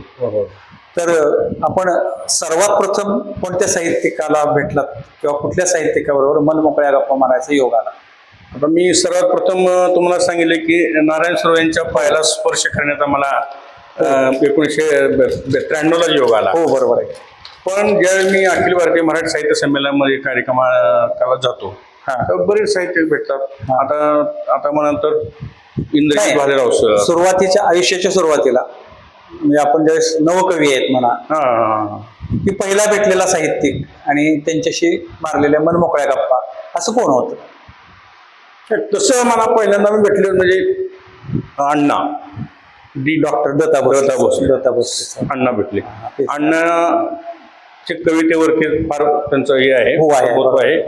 तर आपण सर्वात प्रथम कोणत्या साहित्यिकाला भेटलात किंवा कुठल्या साहित्यिकाबरोबर मनमोकळ्या गप्पा मारायचा योग आला? आता मी सर्वात प्रथम तुम्हाला सांगितले की नारायण सुर्वे यांच्या पायाला स्पर्श करण्याचा मला 1993ला योग आला. हो, बरोबर आहे. पण ज्यावेळी मी अखिल भारतीय मराठी साहित्य संमेलनामध्ये कार्यक्रमाला जातो, बरेच साहित्यिक भेटतात. आता म्हणाल तर इंद्रजित भालेराव सर, सुरुवातीच्या आयुष्याच्या सुरुवातीला म्हणजे आपण ज्यावेळेस नवकवी आहेत म्हणा, की पहिला भेटलेला साहित्यिक आणि त्यांच्याशी मारलेल्या मनमोकळ्या गप्पा, असं कोण होतं? तसं मला पहिल्यांदा मी भेटले म्हणजे अण्णा डॉक्टर दत्ता भोसले अण्णा भेटले. अण्णाच्या कवितेवरती फार त्यांचं हे आहे,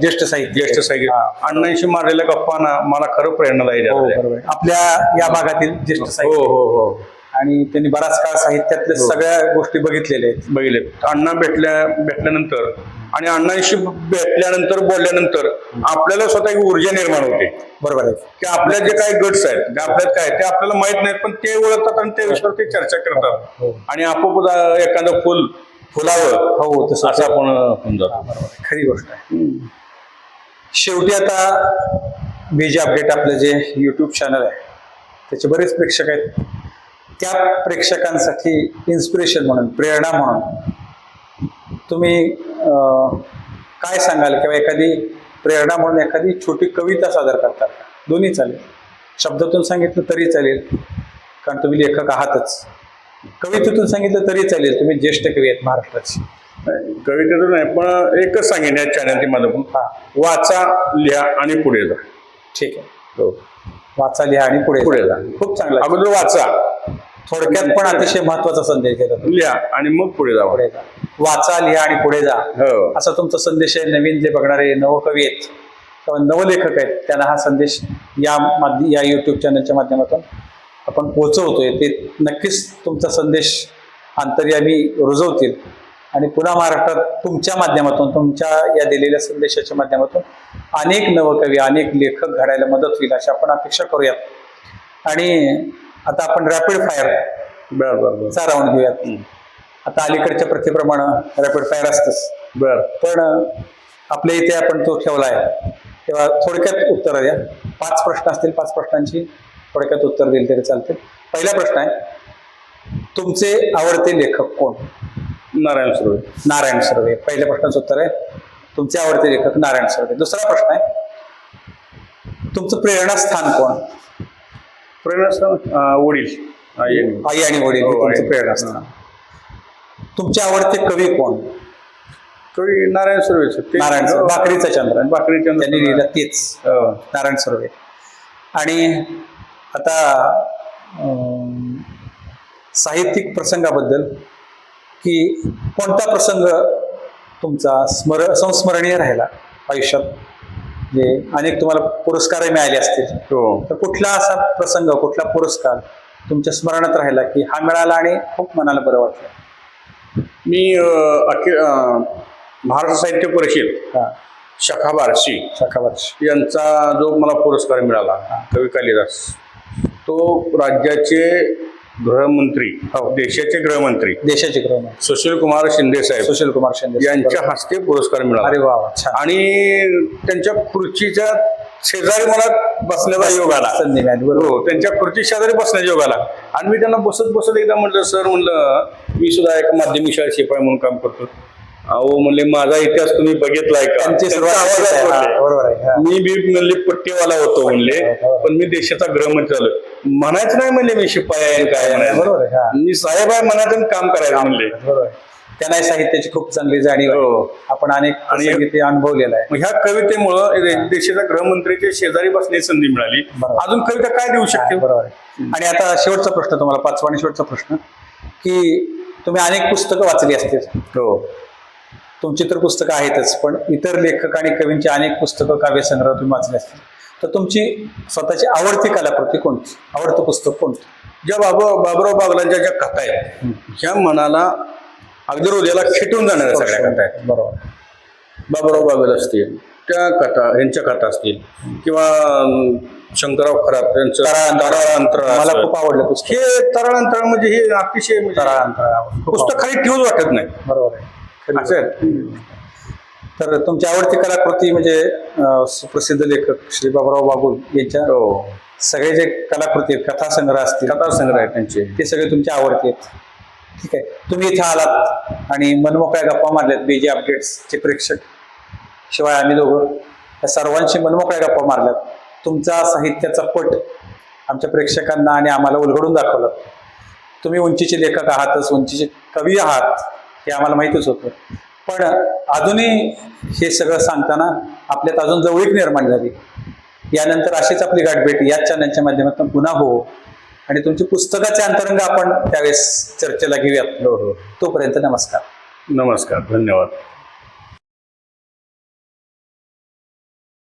ज्येष्ठ साहित्य. अण्णांशी मारलेल्या गप्पांना मला खरं प्रेरणादायी झालं आपल्या या भागातील ज्येष्ठ साहित्य. हो. आणि त्यांनी बराच काळ साहित्यातल्या सगळ्या गोष्टी बघितलेल्या आहेत. अण्णा भेटल्यानंतर आणि अण्णांशी भेटल्यानंतर बोलल्यानंतर आपल्याला स्वतः एक ऊर्जा निर्माण होते. बरोबर आहे. की आपल्या जे काही गट्स आहेत, आपल्यात काय ते आपल्याला माहित नाहीत, पण ते ओळखतात आणि त्या विषयावर ते चर्चा करतात आणि आपोआप एखादं फुलावं हो तसं असं आपण होऊन जातो. खरी गोष्ट आहे. शेवटी आता बीजे अपडेट आपलं जे YouTube चॅनल आहे त्याचे बरेच प्रेक्षक आहेत. त्या प्रेक्षकांसाठी इन्स्पिरेशन म्हणून, प्रेरणा म्हणून तुम्ही काय सांगाल, किंवा एखादी प्रेरणा म्हणून एखादी छोटी कविता सादर करतात? दोन्ही चालेल, शब्दातून सांगितलं तरी चालेल कारण तुम्ही लेखक आहातच, कवितेतून सांगितलं तरी चालेल, तुम्ही ज्येष्ठ कवी आहेत महाराष्ट्राचे. कवितेतून नाही, पण एकच सांगेन या चॅनलची माझं, वाचा, लिहा आणि पुढे जा. ठीक आहे. वाचा, लिहा आणि पुढे जा. खूप चांगला. अगोदर वाचा, थोडक्यात पण अतिशय महत्वाचा संदेश दिला. लिहा आणि मग पुढे जा. वाचा, लिहा आणि पुढे जा, असा तुमचा संदेश आहे. नवीन जे बघणारे नवकवी आहेत किंवा नवलेखक आहेत त्यांना हा संदेश या YouTube चॅनलच्या माध्यमातून आपण पोहोचवतोय. ते नक्कीच तुमचा संदेश अंतर्यामी रुजवतील आणि पुन्हा महाराष्ट्रात तुमच्या माध्यमातून, तुमच्या या दिलेल्या संदेशाच्या माध्यमातून अनेक नवकवी अनेक लेखक घडायला मदत होईल अशी आपण अपेक्षा करूयात. आणि आता आपण रॅपिड फायर चा राऊंड घेऊयात. आता अलीकडच्या प्रथेप्रमाणे रॅपिड फायर असतंच, पण आपल्या इथे आपण तो ठेवलाय तेव्हा थोडक्यात उत्तर द्या. 5 प्रश्न असतील, 5 प्रश्नांची थोडक्यात उत्तर दिली तरी चालते. पहिला प्रश्न आहे, तुमचे आवडते लेखक कोण? नारायण सुर्वे. नारायण सुर्वे. पहिल्या प्रश्नाचं उत्तर आहे तुमचे आवडते लेखक नारायण सुर्वे. दुसरा प्रश्न आहे, तुमचं प्रेरणास्थान कोण? प्रेरणास्थान वडील, आई आणि वडील हे तुमचं प्रेरणास्थान. तुमचे आवडते कवी कोण? कवी नारायण सुर्वे. नारायण सुर्वे. भाकरीचा चंद्र. भाकरी चंद्र त्यांनी लिहिलं तेच, नारायण सुर्वे. आणि आता साहित्यिक प्रसंगाबद्दल, की कोणता प्रसंग तुमचा संस्मरणीय राहिला आयुष्यात? जे अनेक तुम्हाला पुरस्कारही मिळाले असतील, तर कुठला असा प्रसंग, कुठला पुरस्कार तुमच्या स्मरणात राहिला की हा मिळाला आणि खूप मनाला बरं वाटलं? मी महाराष्ट्र साहित्य परिषद शाखा बार्शी यांचा जो मला पुरस्कार मिळाला, कवी कालिदास, तो राज्याचे गृहमंत्री, देशाचे गृहमंत्री सुशील कुमार शिंदे साहेब यांच्या हस्ते पुरस्कार मिळाला. अरे वा, छान. आणि त्यांच्या खुर्चीच्या शेजारी मला बसण्याचा योग आला. हो, त्यांच्या खुर्ची शेजारी बसण्याचा योग आला. आणि मी त्यांना बसत एकदा म्हटलं, सर म्हणलं मी सुद्धा एका माध्यमिक शाळेत शिपाई म्हणून काम करतो. अहो म्हणले, माझा इतिहास तुम्ही बघितलाय का? मी बी म्हणले पट्टीवाला होतो म्हणले, पण मी देशाचा गृहमंत्री झालो. म्हणायचं नाही म्हणले मी शिपाई आहे काय म्हणायचं, मी साहेब आहे म्हणायचं, काम करायचं म्हणले. त्यांना साहित्याची खूप चांगली जाणीव, आपण अनेक अनुभवलेला आहे. ह्या कवितेमुळं देशाच्या गृहमंत्रीच्या शेजारी बसण्याची संधी मिळाली. अजून कविता काय देऊ शकते? बरोबर. आणि आता शेवटचा प्रश्न तुम्हाला, 5वा आणि शेवटचा प्रश्न, की तुम्ही अनेक पुस्तकं वाचली असतील. हो, तुमची तर पुस्तकं आहेतच, पण इतर लेखक आणि कवींची अनेक पुस्तकं, काव्यसंग्रह तुम्ही वाचले असतील, तर तुमची स्वतःची आवडती कलाकृती कोणती, आवडतं पुस्तक कोणतं? ज्या बाबुराव बागलांच्या ज्या कथा आहेत, ह्या मनाला अगदी हृदयाला खेटून जाणाऱ्या सगळ्या कथा आहेत. बरोबर. बाबुराव बागल असतील, त्या कथा, ह्यांच्या कथा असतील, किंवा शंकरराव खरात यांचं तराळांतराळ, मला खूप आवडलं पुस्तक. हे तराळांतराळ म्हणजे हे अतिशय पुस्तक खाली ठेवूच वाटत नाही. बरोबर आहे. असं. तर तुमची आवडती कलाकृती म्हणजे सुप्रसिद्ध लेखक श्री बाबुराव बागुल यांच्या सगळे जे कलाकृती आहेत, कथासंग्रह असतील, कथासंग्रह आहेत त्यांचे, ते सगळे तुमचे आवडते आहेत. ठीक आहे. तुम्ही इथे आलात आणि मनमोकळ्या गप्पा मारल्यात, बीजे अपडेट्सचे प्रेक्षक शिवाय आम्ही दोघं या सर्वांशी मनमोकळ्या गप्पा मारल्यात. तुमचा साहित्याचा पट आमच्या प्रेक्षकांना आणि आम्हाला उलगडून दाखवलं. तुम्ही उंचीचे लेखक आहातच, उंचीचे कवी आहात हे आम्हाला माहितीच होतं, पण अजूनही हे सगळं सांगताना आपल्यात अजून जवळीक निर्माण झाली. यानंतर अशीच आपली गाठभेट याच चॅनलच्या माध्यमातून पुन्हा हो, आणि तुमची पुस्तकाचे अंतरंग आपण त्यावेळेस चर्चेला घेऊयात. तोपर्यंत नमस्कार. धन्यवाद.